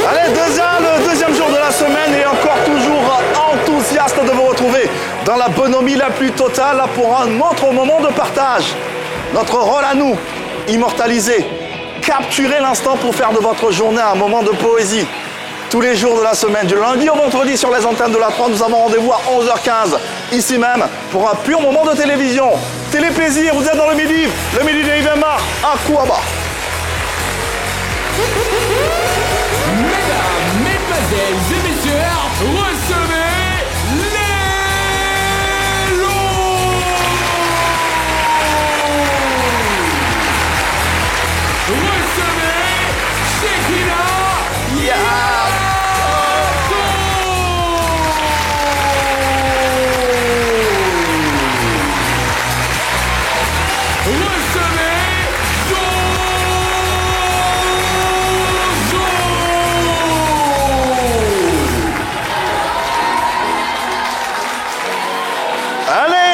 Allez, le deuxième jour de la semaine et encore toujours enthousiaste de vous retrouver dans la bonhomie la plus totale pour un autre moment de partage. Notre rôle à nous, immortaliser, capturer l'instant pour faire de votre journée un moment de poésie. Tous les jours de la semaine, du lundi au vendredi sur les antennes de la 3, nous avons rendez-vous à 11h15, ici même, pour un pur moment de télévision. Téléplaisir, vous êtes dans le midi de Yves Aymar, à Kouaba. Mesdames, mesdemoiselles et messieurs, recevez les lots. Recevez Shekina Yato.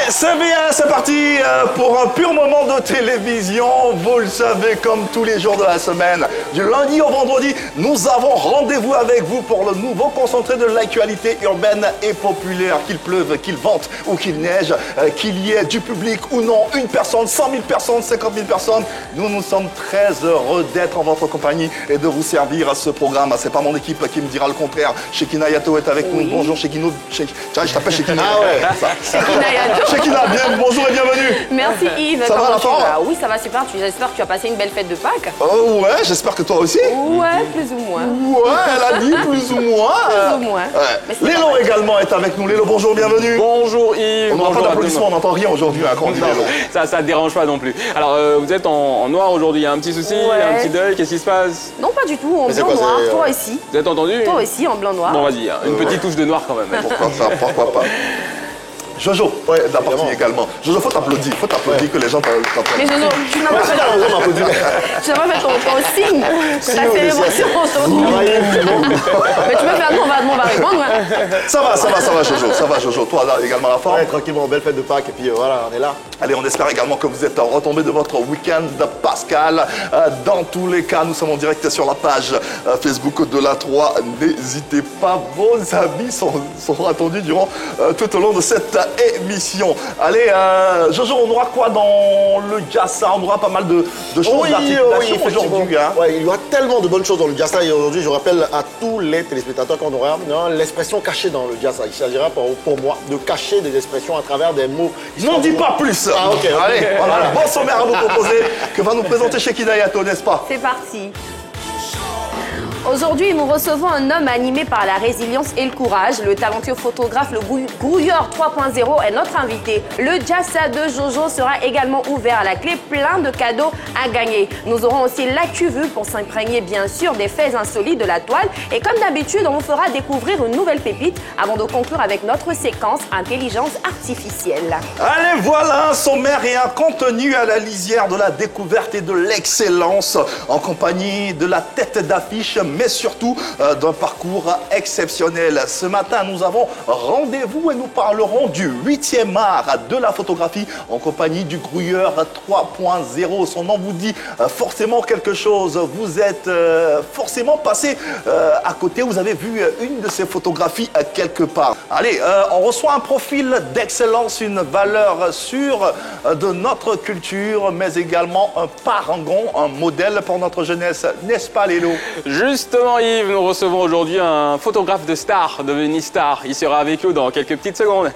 C'est bien, c'est parti pour un pur moment de télévision. Vous le savez, comme tous les jours de la semaine, du lundi au vendredi, nous avons rendez-vous avec vous pour le nouveau concentré de l'actualité urbaine et populaire. Qu'il pleuve, qu'il vente ou qu'il neige, qu'il y ait du public ou non, une personne, 100 000 personnes, 50 000 personnes, nous sommes très heureux d'être en votre compagnie et de vous servir à ce programme. C'est pas mon équipe qui me dira le contraire. Shekina Yato est avec nous. Bonjour Shekina. Je t'appelle Shekina. Ah ouais. Shekina Yato. Shekina, bonjour et bienvenue. Merci Yves. Ça va la forme? Oui, ça va super. J'espère que tu as passé une belle fête de Pâques. Oh ouais, j'espère que toi aussi. Ouais, plus ou moins. Ouais, elle a dit plus ou moins. Plus ou moins. Ouais. Lélo également est avec nous. Lélo, bonjour, bienvenue. Bonjour Yves. On n'entend pas d'applaudissements, on n'entend rien aujourd'hui quand on dit Lélo. Ça te dérange pas non plus. Alors, vous êtes en noir aujourd'hui, il y a un petit souci, un petit deuil, qu'est-ce qui se passe? Non, pas du tout, en blanc noir. Toi aussi. Vous êtes entendu? Toi aussi, en blanc noir. Bon, vas-y, une petite touche de noir quand même. Pourquoi pas. Jojo, ouais, de la partie également. Jojo, faut t'applaudir que les gens t'entendent. Mais Jojo, tu n'as pas fait ton signe, ta célébration aujourd'hui. Mais tu peux faire, nous on va répondre. Ça va Jojo, ça va Jojo. Toi là également la forme. Ouais, tranquillement, belle fête de Pâques et puis voilà, on est là. Allez, on espère également que vous êtes retombés de votre week-end pascal. Dans tous les cas, nous sommes en direct sur la page Facebook de la 3. N'hésitez pas, vos avis sont attendus durant tout au long de cette émission. Allez, Jojo, on aura quoi dans le Jassa? On aura pas mal de choses d'articulation aujourd'hui. Hein. Ouais, il y aura tellement de bonnes choses dans le Jassa et aujourd'hui, je rappelle à tous les téléspectateurs qu'on aura l'expression cachée dans le Jassa. Il s'agira pour moi de cacher des expressions à travers des mots. N'en dis pas plus. Ah, ok. Allez, voilà un bon sommaire à vous proposer que va nous présenter Shekina Yato, n'est-ce pas? C'est parti. Aujourd'hui, nous recevons un homme animé par la résilience et le courage. Le talentueux photographe, le grouilleur 3.0 est notre invité. Le Jassa de Jojo sera également ouvert à la clé, plein de cadeaux à gagner. Nous aurons aussi l'actu vue pour s'imprégner bien sûr des faits insolites de la toile. Et comme d'habitude, on vous fera découvrir une nouvelle pépite avant de conclure avec notre séquence intelligence artificielle. Allez, voilà un sommaire et un contenu à la lisière de la découverte et de l'excellence en compagnie de la tête d'affiche, mais surtout d'un parcours exceptionnel. Ce matin, nous avons rendez-vous et nous parlerons du 8e art de la photographie en compagnie du grouilleur 3.0. Son nom vous dit forcément quelque chose. Vous êtes forcément passé à côté, vous avez vu une de ces photographies quelque part. Allez, on reçoit un profil d'excellence, une valeur sûre de notre culture, mais également un parangon, un modèle pour notre jeunesse. N'est-ce pas, Lélo? Justement Yves, nous recevons aujourd'hui un photographe de star, devenu star. Il sera avec nous dans quelques petites secondes.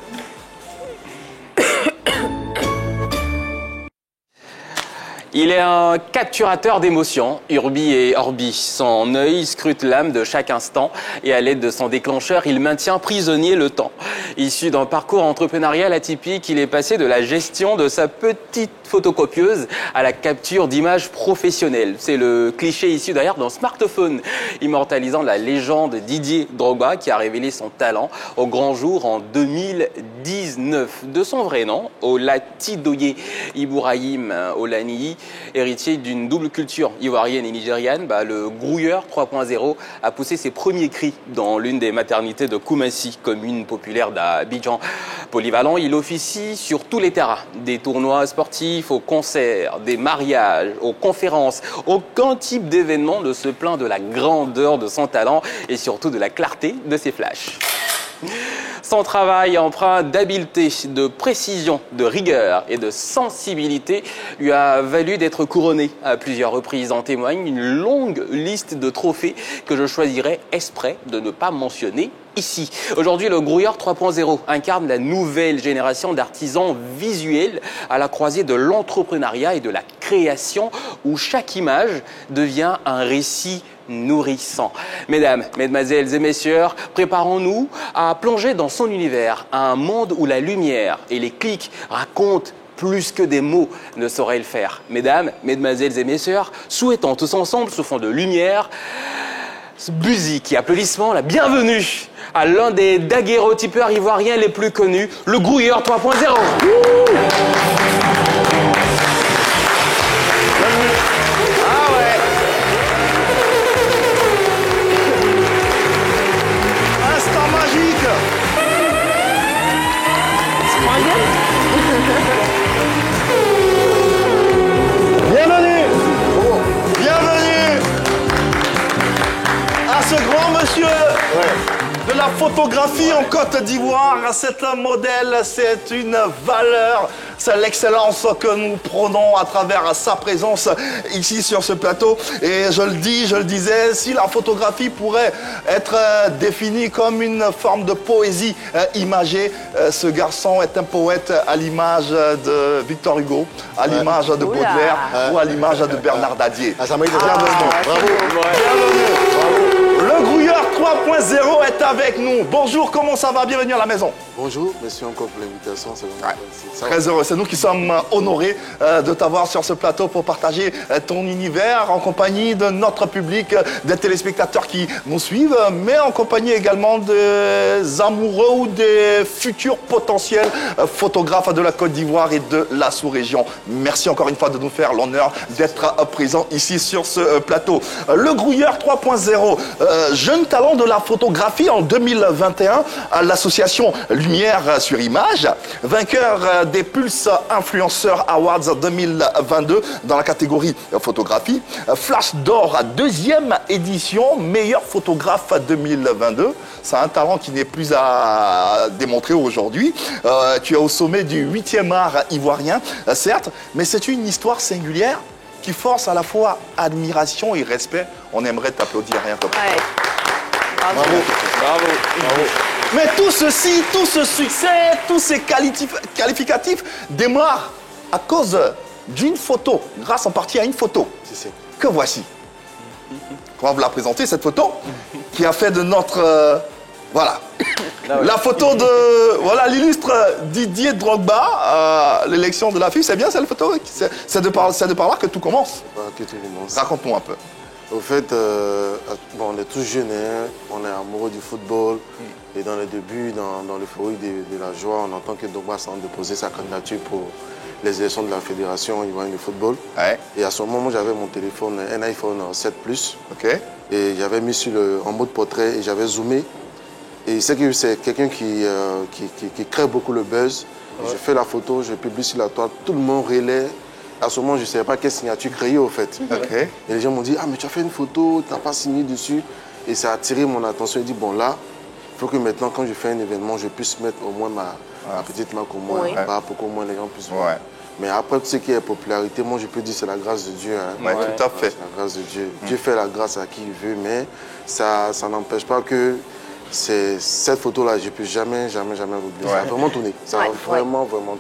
Il est un capturateur d'émotions, Urbi et Orbi. Son œil scrute l'âme de chaque instant et à l'aide de son déclencheur, il maintient prisonnier le temps. Issu d'un parcours entrepreneurial atypique, il est passé de la gestion de sa petite photocopieuse à la capture d'images professionnelles. C'est le cliché issu d'ailleurs d'un smartphone, immortalisant la légende Didier Drogba qui a révélé son talent au grand jour en 2019. De son vrai nom, Olatidoye Ibrahim Olani, Héritier d'une double culture ivoirienne et nigériane, le grouilleur 3.0 a poussé ses premiers cris dans l'une des maternités de Koumassi, commune populaire d'Abidjan. Polyvalent, il officie sur tous les terrains, des tournois sportifs, aux concerts, des mariages, aux conférences. Aucun type d'événement ne se plaint de la grandeur de son talent et surtout de la clarté de ses flashs. Son travail empreint d'habileté, de précision, de rigueur et de sensibilité lui a valu d'être couronné à plusieurs reprises. En témoigne une longue liste de trophées que je choisirais exprès de ne pas mentionner ici. Aujourd'hui, le grouilleur 3.0 incarne la nouvelle génération d'artisans visuels à la croisée de l'entrepreneuriat et de la création où chaque image devient un récit nourrissant. Mesdames, mesdemoiselles et messieurs, préparons-nous à plonger dans son univers, un monde où la lumière et les clics racontent plus que des mots ne sauraient le faire. Mesdames, mesdemoiselles et messieurs, souhaitons tous ensemble, sous fond de lumière, musique et applaudissements, la bienvenue à l'un des daguerreotypeurs ivoiriens les plus connus, le grouilleur 3.0. De la photographie en Côte d'Ivoire, c'est un modèle, c'est une valeur, c'est l'excellence que nous prenons à travers sa présence ici sur ce plateau. Et je le dis, je le disais, si la photographie pourrait être définie comme une forme de poésie imagée, ce garçon est un poète à l'image de Victor Hugo, à l'image de Baudelaire ou à l'image de Bernard Dadier. Ça m'a été bravo. Bienvenue. Le grouilleur 3.0 est avec nous. Bonjour, comment ça va? Bienvenue à la maison. Bonjour, merci encore pour l'invitation. Très heureux, c'est nous qui sommes honorés de t'avoir sur ce plateau pour partager ton univers en compagnie de notre public, des téléspectateurs qui nous suivent, mais en compagnie également des amoureux ou des futurs potentiels photographes de la Côte d'Ivoire et de la sous-région. Merci encore une fois de nous faire l'honneur d'être présents ici sur ce plateau. Le grouilleur 3.0, jeune talent de la photographie en 2021 à l'association Lumière sur Image, vainqueur des Pulse Influenceur Awards 2022 dans la catégorie photographie, Flash d'or à 2e édition, meilleur photographe 2022. C'est un talent qui n'est plus à démontrer aujourd'hui. Tu es au sommet du 8e art ivoirien, certes, mais c'est une histoire singulière qui force à la fois admiration et respect. On aimerait t'applaudir rien que pour ça. Bravo. Bravo. Bravo. Mais tout ceci, tout ce succès, tous ces qualificatifs démarrent à cause d'une photo, grâce en partie à une photo que voici. On va vous la présenter, cette photo, qui a fait de notre... voilà. La photo de l'illustre Didier Drogba à l'élection de la FIFA. C'est bien cette photo? C'est de par là que tout commence. Que tout commence. Raconte-nous un peu. Au fait, on est tous jeunes, on est amoureux du football. Et dans les débuts, dans l'euphorie de la joie, on entend que Drogba s'en déposé sa candidature pour les élections de la Fédération ivoirienne de football. Ouais. Et à ce moment, j'avais mon téléphone, un iPhone 7 Plus. Okay. Et j'avais mis en mode portrait et j'avais zoomé. Et c'est que c'est quelqu'un qui crée beaucoup le buzz. Ouais. Je fais la photo, je publie sur la toile, tout le monde relaie. À ce moment, je ne savais pas quelle signature créer au fait. Okay. Et les gens m'ont dit, ah mais tu as fait une photo, tu n'as pas signé dessus. Et ça a attiré mon attention. Je dis, bon là, il faut que maintenant, quand je fais un événement, je puisse mettre au moins ma petite marque au moins, pour qu'au moins les gens puissent voir. Ouais. Mais après, tout ce qui est popularité, moi je peux dire c'est la grâce de Dieu. Hein. Ouais, tout à fait. C'est la grâce de Dieu. Dieu fait la grâce à qui il veut, mais ça n'empêche pas que cette photo-là, je ne peux jamais l'oublier. Ça a vraiment tourné. Ça a vraiment tourné.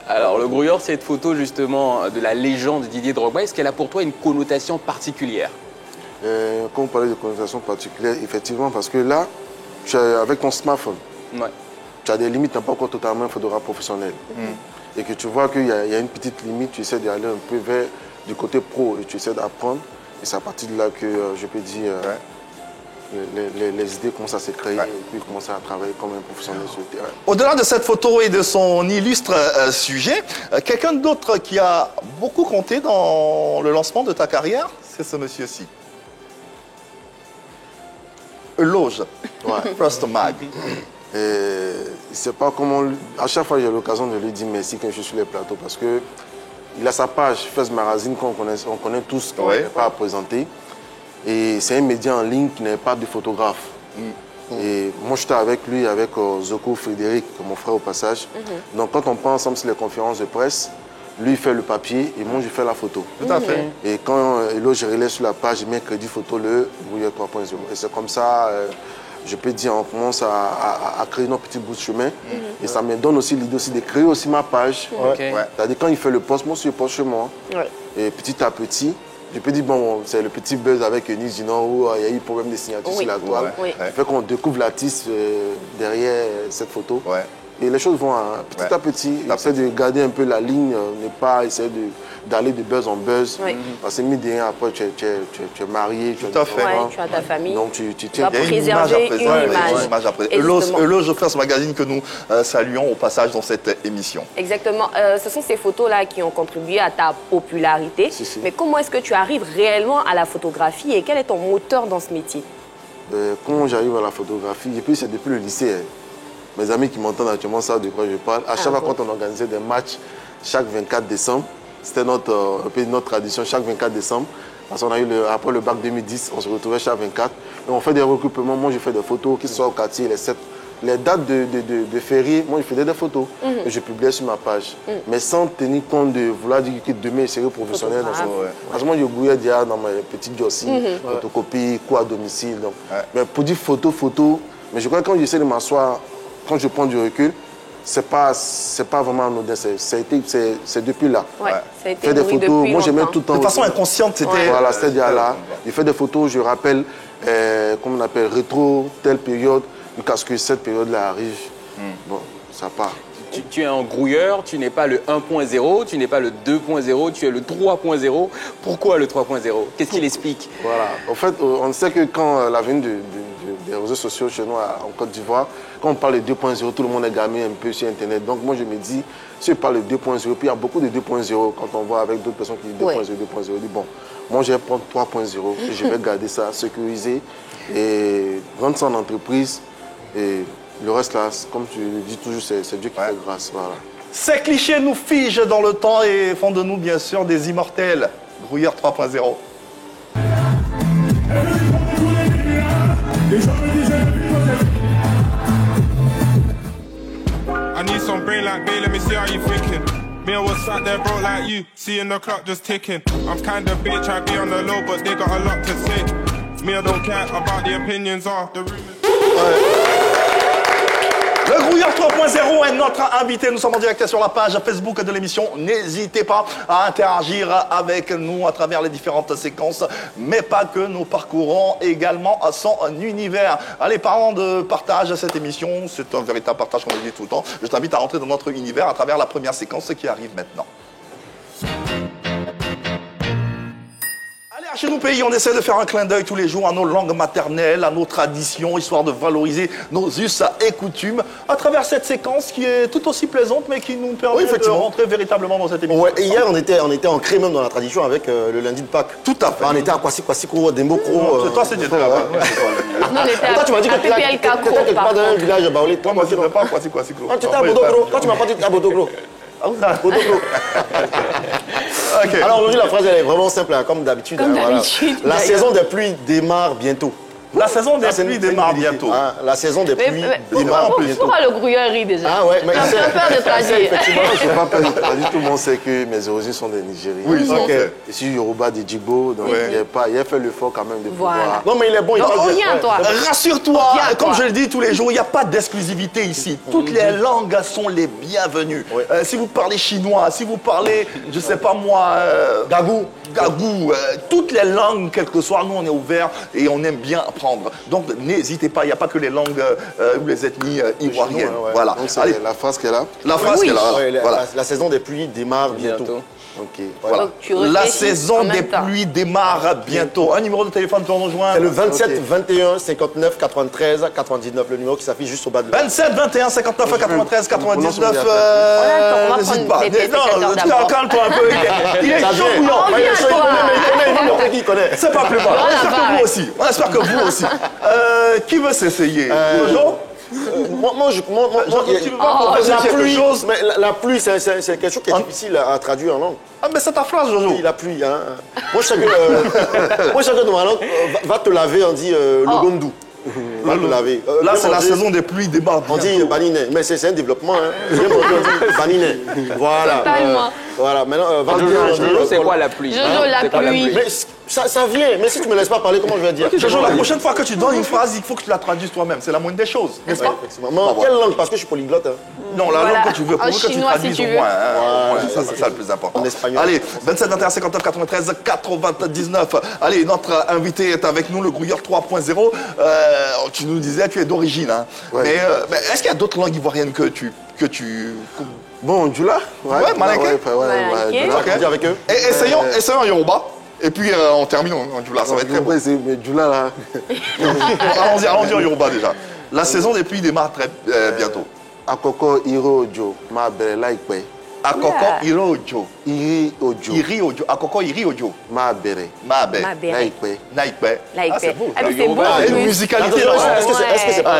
Alors, le grouilleur, cette photo justement de la légende Didier Drogba, est-ce qu'elle a pour toi une connotation particulière? Quand on parlait de connotation particulière, effectivement, parce que là, avec ton smartphone, tu as des limites, tu n'es pas encore totalement un photographe professionnel. Et que tu vois qu'il y a une petite limite, tu essaies d'aller un peu vers du côté pro et tu essaies d'apprendre. Et c'est à partir de là que je peux dire... les idées commencent à se créer et puis commencer à travailler comme un professionnel sur le terrain. Au-delà de cette photo et de son illustre sujet, quelqu'un d'autre qui a beaucoup compté dans le lancement de ta carrière, c'est ce monsieur-ci. Loge, First Mag. Et c'est pas comment. À chaque fois, j'ai l'occasion de lui dire merci quand je suis sur les plateaux parce que il a sa page First Magazine qu'on connaît tous, qu'on n'est pas à présenter. Et c'est un média en ligne qui n'est pas de photographe. Et moi, j'étais avec lui, avec Zoko Frédéric, mon frère au passage. Donc, quand on prend ensemble sur les conférences de presse, lui, il fait le papier et moi, je fais la photo. Tout à fait. Et quand je relève sur la page, je mets crédit photo le Brouilleur 3.0. Et c'est comme ça, je peux dire, on commence à créer notre petit bout de chemin. Et ça me donne aussi l'idée de créer aussi ma page. C'est-à-dire, quand il fait le poste, moi aussi, je poste chez moi. Et petit à petit, je peux dire, bon, c'est le petit buzz avec Nice du Nord où il y a eu problème de signature sur la toile. Ça fait qu'on découvre l'artiste derrière cette photo. Et les choses vont petit à petit. Essayer de garder un peu la ligne, ne pas essayer d'aller de buzz en buzz. Parce que mine de rien, après, tu es marié, tu as des enfants. Tu as ta famille. Donc, tu tiens dois préserver une image. Eloge First Magazine que nous saluons au passage dans cette émission. Exactement. Ce sont ces photos-là qui ont contribué à ta popularité. Mais comment est-ce que tu arrives réellement à la photographie et quel est ton moteur dans ce métier? Comment j'arrive à la photographie? Et puis, c'est depuis le lycée. Mes amis qui m'entendent actuellement savent de quoi je parle. À chaque fois quand on organisait des matchs, chaque 24 décembre, c'était un peu notre tradition, chaque 24 décembre. Parce qu'on a eu, après le bac 2010, on se retrouvait chaque 24. Et on fait des regroupements. Moi, je fais des photos, qui soient au quartier, les dates de férié, moi, je faisais des photos. Et je publiais sur ma page. Mais sans tenir compte de vouloir dire que demain, je serai professionnel. Parce que moi, je bouillais déjà dans mes petits jossis, photocopie, cours à domicile. Donc. Mais pour dire photo, mais je crois que quand j'essaie de m'asseoir, quand je prends du recul, c'est pas vraiment anodin, c'est depuis là. Ça a été faire des photos, moi j'aimais tout le temps. De façon inconsciente, c'était... Voilà, c'était déjà là. Je fais des photos, je rappelle, comment on appelle, rétro, telle période, jusqu'à ce que cette période-là arrive. Bon, ça part. Tu es un grouilleur, tu n'es pas le 1.0, tu n'es pas le 2.0, tu es le 3.0. Pourquoi le 3.0? Qu'est-ce qu'il explique? Voilà. En fait, on sait que quand la venue des réseaux sociaux chez nous en Côte d'Ivoire, quand on parle de 2.0, tout le monde est gamé un peu sur Internet. Donc moi, je me dis, si je parle de 2.0, puis il y a beaucoup de 2.0, quand on voit avec d'autres personnes qui disent 2.0, 2.0, je dis, bon, moi, je vais prendre 3.0 et je vais garder ça, sécuriser et rendre ça en entreprise. Et le reste, là, comme tu le dis toujours, c'est Dieu qui fait grâce. Voilà. Ces clichés nous figent dans le temps et font de nous, bien sûr, des immortels. Grouilleur 3.0. I need some brain like Bay, let me see how you thinking. Me, I was sat there broke like you, seeing the clock just ticking. I'm kind of bitch, I be on the low, but they got a lot to say. Me, I don't care about the opinions or the rumors. Le Grouilleur 3.0 est notre invité. Nous sommes en direct sur la page Facebook de l'émission. N'hésitez pas à interagir avec nous à travers les différentes séquences, mais pas que. Nous parcourons également son univers. Allez, parlons de partage à cette émission. C'est un véritable partage qu'on le dit tout le temps. Je t'invite à rentrer dans notre univers à travers la première séquence qui arrive maintenant. Chez nous pays, on essaie de faire un clin d'œil tous les jours à nos langues maternelles, à nos traditions, histoire de valoriser nos us et coutumes à travers cette séquence qui est tout aussi plaisante, mais qui nous permet de rentrer véritablement dans cette émission. Ouais, et hier, on était ancré même dans la tradition avec le lundi de Pâques. Tout à fait. On était à Kwasi-Kwasi-Kro, Dembokro. Toi, c'était là-bas. Non, on était à tu m'as dit que tu étais quelque part dans un village baoulé. Toi, moi, je ne pas à Kwasi-Kwasi-Kro. Quand tu étais à Bodogro, quand tu m'as pas dit à Bodogro. Bodogro. Okay. Alors aujourd'hui, la phrase elle est vraiment simple, hein, comme d'habitude. La saison des pluies démarre bientôt. La saison des pluies démarre bientôt. Hein, la saison des pluies démarre bientôt. Pourquoi le grouilleur rit déjà? Ah ouais, mais c'est un peu de traduire. Je n'ai pas peur de traduire. Tout le monde sait que mes origines sont des Nigériens. Oui, ok. Je suis Yoruba de Djibo, donc il a fait l'effort quand même de pouvoir... Non, mais il est bon, il parle bien, toi. Rassure-toi, comme je le dis tous les jours, il n'y a pas d'exclusivité ici. Toutes les langues sont les bienvenues. Si vous parlez chinois, si vous parlez, je ne sais pas moi, gagou, toutes les langues, quelles que soient, nous on est ouverts et on aime bien apprendre. Donc n'hésitez pas, il n'y a pas que les langues ou les ethnies ivoiriennes. Voilà. Donc, allez, la phrase qu'elle a. La phrase qu'elle a. La saison des pluies démarre bientôt. Ok. Voilà. Donc, tu La réfléchis saison en même des temps. pluies démarre bientôt. Un numéro de téléphone pour nous C'est joindre. le 27 Ok. 21 59 93 99, le numéro qui s'affiche juste au bas de la... 27 21 59 93 99. On va N'hésite prendre pas. les téléspectateurs Non, d'abord. calme-toi un peu. Il est Ça chaud vient. bouillant. On Ouais, vient, il connaît, toi. mais il connaît, il connaît, il connaît. C'est pas plus mal. On Voilà, espère que pareil. vous aussi. On espère que vous aussi. Qui veut s'essayer Jojo Moi, tu veux pas proposer la quelque pluie, chose mais la pluie, c'est quelque chose qui est difficile à traduire en langue. Ah, mais c'est ta phrase, Jojo. Oui, la pluie, hein. Moi, chacun de ma langue va te laver, on dit le gondou. Va te laver. Là, Bien c'est la manger, saison des pluies démarre on dit bientôt. baninet, mais c'est un développement. Hein. Bien manger, on dit baninet. Voilà. Totalement. Voilà, maintenant, va te dire, on dit, Jojo, c'est quoi la pluie Jojo, la C'est quoi pluie. Mais ça vient, mais si tu me laisses pas parler, comment je vais dire Jojo, la prochaine fois que tu donnes une phrase, il faut que tu la traduises toi-même. C'est la moindre des choses, n'est-ce Ouais, pas effectivement. Mais en quelle langue? Parce que je suis polyglotte. Hein. Non, la Voilà. langue que tu veux, pour En que tu chinois, si traduises tu au veux. moins. Hein, Voilà, ouais, ça, c'est ça le plus important. En espagnol. Allez, 27 21 59 93 99. Allez, notre invité est avec nous, le Grouilleur 3.0. Tu nous disais, tu es d'origine. Hein. Ouais. Mais est-ce qu'il y a d'autres langues ivoiriennes que tu... Bon, Djoula. Ouais, Malinké. Malinké. Djoula. Ok. On dit avec eux. Et essayons en Yoruba. Et puis on termine en Djoula. Ça va être très bon. Mais Djoula, là. Allons-y en Yoruba déjà. La saison des pluies démarre très bientôt. Akoko Iro Ojo. Ma belle laikwe. Akoko iro ojo. Iri Ojo. Iri ojo. Akoko iri ojo. Ma belle. Mabe. Mabe. Laikwe. Naikpe. Naikpe. Ah, c'est beau. Ah, mais c'est Yoruba, beau, en il y a une plus. musicalité Attention, là. est-ce que c'est pas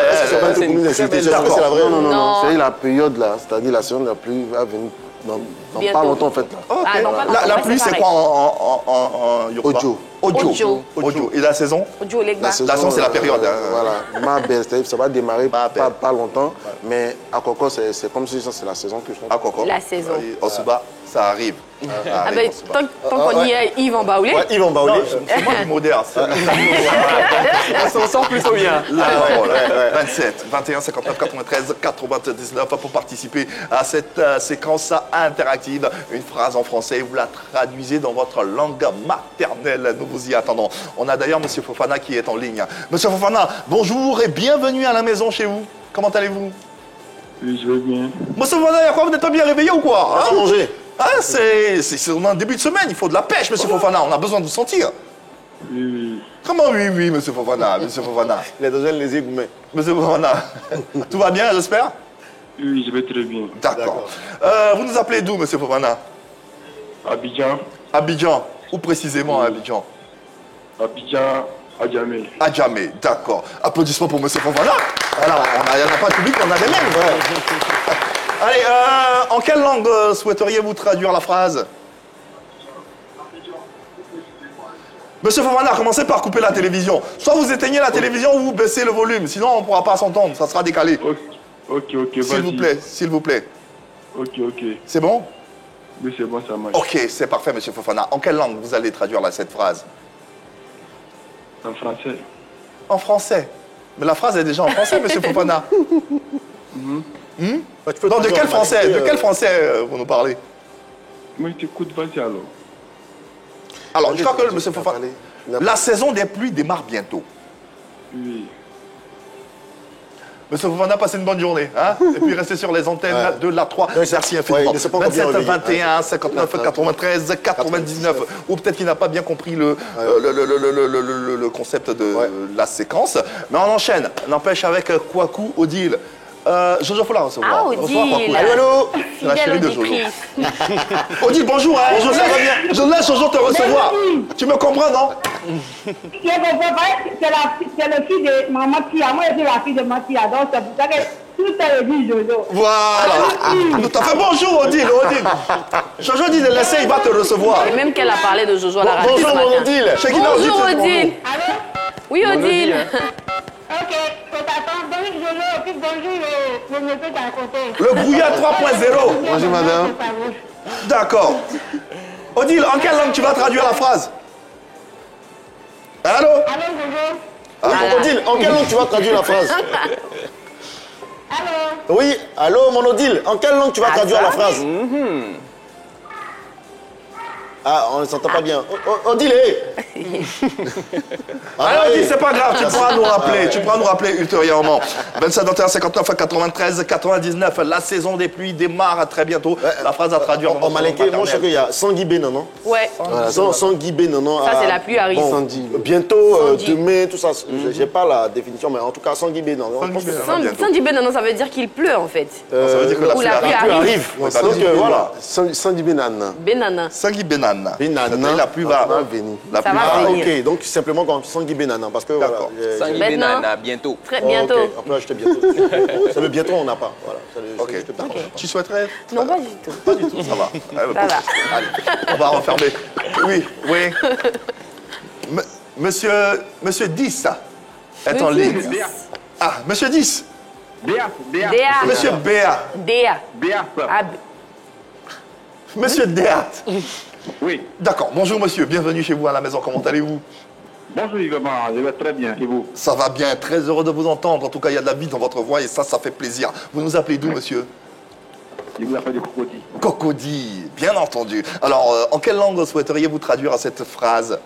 un peu commun d'insulter? Est-ce que c'est la vraie? Non. Non. C'est la période là. C'est-à-dire la saison de la pluie va venir dans Bientôt. pas longtemps en fait. Là. Ok. Ah, non, pas La longtemps, pluie, c'est c'est pareil. quoi en Yoruba? Ojo. Ojo. Ojo. Et la saison? Ojo, les gars. La saison, c'est la période, hein. Voilà. Ma belle, c'est-à-dire ça va démarrer Ma belle. pas longtemps. Mais à Coco, c'est comme si ça, c'est la saison que je trouve. Akoko. La saison. Osuba, ça arrive. Ça Ah arrive, ben, Osuba. tant qu'on y est, Yves en baoulé. Ouais, Yves en baoulé. Non, c'est moi qui modère. On s'en sort plutôt bien. La parole, 27, 21, 59, 93, 99 pour participer à cette séquence interactive. Une phrase en français, vous la traduisez dans votre langue maternelle. Nous vous y attendons. On a d'ailleurs M. Fofana qui est en ligne. Monsieur Fofana, bonjour et bienvenue à la maison chez vous. Comment allez-vous? Oui, je vais bien. Monsieur Fofana, il y a quoi? Vous n'êtes pas bien réveillé ou quoi? On va manger. Ah, c'est un début de semaine, il faut de la pêche, Monsieur Fofana. On a besoin de vous sentir. Oui. Comment oui, Monsieur Fofana, Monsieur Fofana. Il a besoin de les égoumer. Monsieur Fofana, tout va bien, j'espère? Oui, je vais très bien. D'accord. Vous nous appelez d'où, Monsieur Fofana? Abidjan, Abidjan. Où précisément à Abidjan? Abidjan, Adjamé. Adjamé, d'accord. Applaudissements pour Monsieur Fofana. Alors, il n'y en a pas de public, on a des mêmes. Allez, en quelle langue souhaiteriez-vous traduire la phrase? Monsieur Fofana, commencez par couper la télévision. Soit vous éteignez la télévision ou vous baissez le volume, sinon on ne pourra pas s'entendre, ça sera décalé. Ok, S'il vas-y. vous plaît, s'il vous plaît. Ok. C'est bon? Oui, c'est bon, ça marche. Ok, c'est parfait, Monsieur Fofana. En quelle langue vous allez traduire cette phrase? En français. En français. Mais la phrase est déjà en français, Monsieur Fofana. Non, de quel français? De quel français vous nous parlez? Moi, je t'écoute, vas-y alors. Alors, je crois que Monsieur Fofana, la saison des pluies démarre bientôt. Oui. Monsieur Fofana, passez une bonne journée. Hein? Et puis restez sur les antennes de la 3. Merci infiniment. il ne s'est pas encore bien 27 réveillé. 21 59 93 99. Ou peut-être qu'il n'a pas bien compris le concept de la séquence. Mais on enchaîne. N'empêche avec Kwaku Odile. Jojo, faut la recevoir. Ah, Bonsoir, Kwaku. Odile. Allô? C'est la chérie de Jojo. auditrice. Odile, bonjour. Hein? Je laisse Jojo te recevoir. Tu me comprends, non? C'est le fils de maman Tia. Moi, je suis la fille de ma Tia. Donc, c'est pour ça que tout est dit Jojo. Voilà. Tout à fait. Bonjour, Odile. Jojo dit de laisser, il va te recevoir. Et même qu'elle a parlé de Jojo à la radio ce Bonjour, mon matin. Odile. Shekina, Bonjour, c'est ton Odile. nom. Allô? Oui, Odile. Ok, faut t'attendre. Bonjour Jojo, et puis bonjour le monsieur d'à côté. Le Grouillard 3.0. Bonjour, madame. D'accord. Odile, en quelle langue tu vas traduire la phrase? Allô? Allô Jojo? Ah, Odile, en quelle langue tu vas traduire la phrase? Allô? Oui, allô, mon Odile, en quelle langue tu vas traduire ça? la phrase? Ah, on ne s'entend pas bien. On dit-les. Allez, c'est pas grave, tu pourras nous rappeler, ultérieurement. 27, 21, 59, 93, 99, la saison des pluies démarre très bientôt. La phrase à traduire. En malinqué, moi je sais qu'il y a Sanguibé, non? Ouais. Voilà, Sanguibé, non? Ça, c'est la pluie arrive. Bon, bientôt, demain, tout ça. J'ai pas la définition, mais en tout cas, Sanguibé, non? Sanguibé, non, ça veut dire qu'il pleut en fait. Ça veut dire que Ou la pluie arrive. Donc voilà. Sanguibé Nana. Benana. Sanguibé Benana. La pluie va venir. La Ça pluie va va. venir. Ok, donc simplement comme Sanguibé Nana, parce que voilà. Sanguibé Nana, bientôt. Très bientôt. Ok, on peut acheter bientôt. C'est le bientôt, on n'a pas. Voilà. Ok. Tu souhaiterais? Non, pas du tout. Pas du tout, ça va. Ça va. Allez, on va refermer. Oui. Monsieur 10 est en ligne. Ah, Monsieur 10. Béa. Monsieur Béa. Déa. Béa. Ah, Monsieur Déat. Oui. D'accord. Bonjour monsieur, bienvenue chez vous à la maison. Comment allez-vous? Bonjour Yves, je vais très bien. Et vous? Ça va bien, très heureux de vous entendre. En tout cas, il y a de la vie dans votre voix et ça fait plaisir. Vous nous appelez d'où, monsieur? Je vous appelle de Cocody. Cocody, bien entendu. Alors, en quelle langue souhaiteriez-vous traduire cette phrase?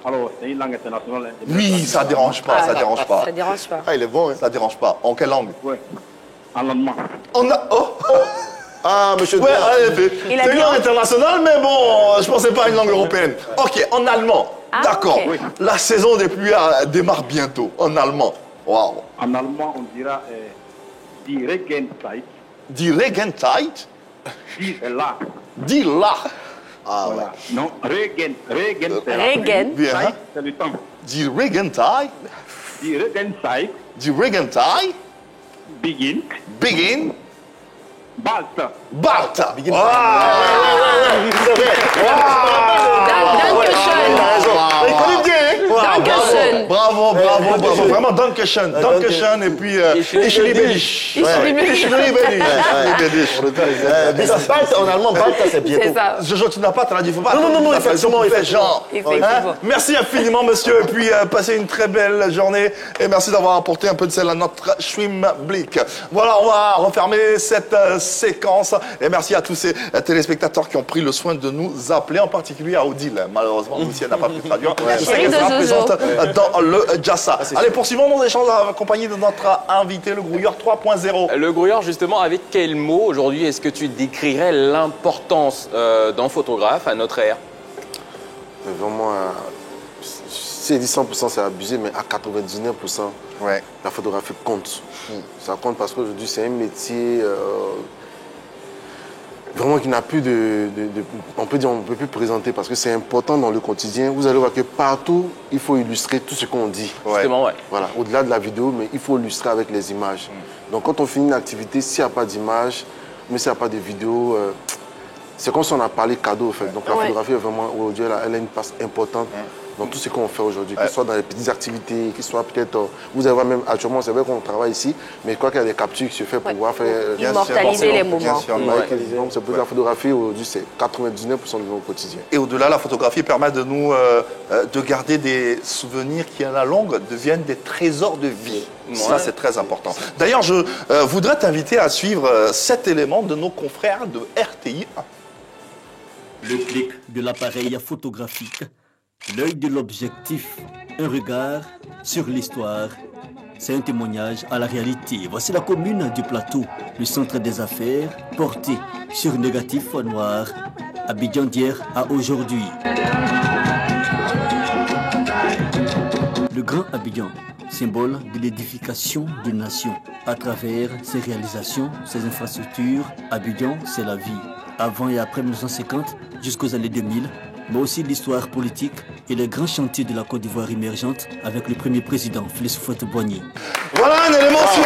Alors, c'est une langue internationale. Oui, ça dérange pas, ça dérange pas. ça dérange pas. Ah, il est bon, hein? Ça dérange pas. En quelle langue? Oui. En allemand. On a... Oh. Ah, monsieur Ouais, Déat. Il a c'est une dit langue internationale, mais bon, je pensais pas à une langue européenne. Ok, en allemand. Ah, D'accord. ok. La saison des pluies démarre bientôt. En allemand. Waouh. En allemand, on dira die Regenzeit. Die Regenzeit. Die là. Die là. Ah Voilà. Non, Regen. Regen. Bien. Zeit, c'est le temps. Die Regenzeit. Die Regenzeit Die Regenzeit. beginnt Begin. bald. Bald. C'est vrai. Dankeschön. Il connaît bien, hein? Dankeschön. Bravo. Vraiment, Dankeschön. Dankeschön et puis ich liebe dich. Ich liebe dich. Bald en allemand, Bald, c'est bientôt. C'est ça. Jojo, tu n'as pas traduit. Faut pas. Non, Ça fait effectivement, fait genre. Effectivement. Merci infiniment, monsieur. Et puis, passez une très belle journée. Et merci d'avoir apporté un peu de sel à notre Schwimmblick. Voilà, on va refermer cette séquence. Et merci à tous ces téléspectateurs qui ont pris le soin de nous appeler, en particulier à Odile. Malheureusement, Lucie n'a pas pu traduire. Je sais chérie qu'elle de sera Jojo. présente dans le Jassa. Allez, poursuivons nos échanges accompagnés de notre invité, le Grouilleur 3.0. Le Grouilleur, justement, avec quel mot aujourd'hui est-ce que tu décrirais l'importance d'un photographe à notre ère? Vraiment, si elle dit 100%, c'est abusé, mais à 99%, Ouais. la photographie compte. Ça compte parce qu'aujourd'hui, c'est un métier vraiment qui n'a plus on peut dire, on ne peut plus présenter parce que c'est important dans le quotidien. Vous allez voir que partout, il faut illustrer tout ce qu'on dit. Justement, ouais. Voilà, au-delà de la vidéo, mais il faut illustrer avec les images. Donc quand on finit une activité, s'il n'y a pas d'image, mais s'il n'y a pas de vidéo, c'est comme si on a parlé cadeau, en fait. Donc la photographie, est vraiment, aujourd'hui, elle a une place importante dans tout ce qu'on fait aujourd'hui, que ce soit dans les petites activités, que ce soit peut-être... vous allez voir même actuellement, c'est vrai qu'on travaille ici, mais je crois qu'il y a des captures qui se font pour pouvoir faire... Immortaliser les moments. Bien sûr. Donc c'est pour la photographie, aujourd'hui, c'est 99% de notre quotidien. Et au-delà, la photographie permet de nous de garder des souvenirs qui, à la longue, deviennent des trésors de vie. Ça, c'est très important. D'ailleurs, je voudrais t'inviter à suivre cet élément de nos confrères de RTI 1. Le clic de l'appareil photographique, l'œil de l'objectif, un regard sur l'histoire. C'est un témoignage à la réalité. Voici la commune du Plateau, le centre des affaires, porté sur négatif noir. Abidjan d'hier à aujourd'hui. Le Grand Abidjan, symbole de l'édification d'une nation. À travers ses réalisations, ses infrastructures, Abidjan, c'est la vie. Avant et après 1950, jusqu'aux années 2000, mais aussi l'histoire politique et les grands chantiers de la Côte d'Ivoire émergente avec le premier président, Félix Houphouët-Boigny. Voilà un élément sur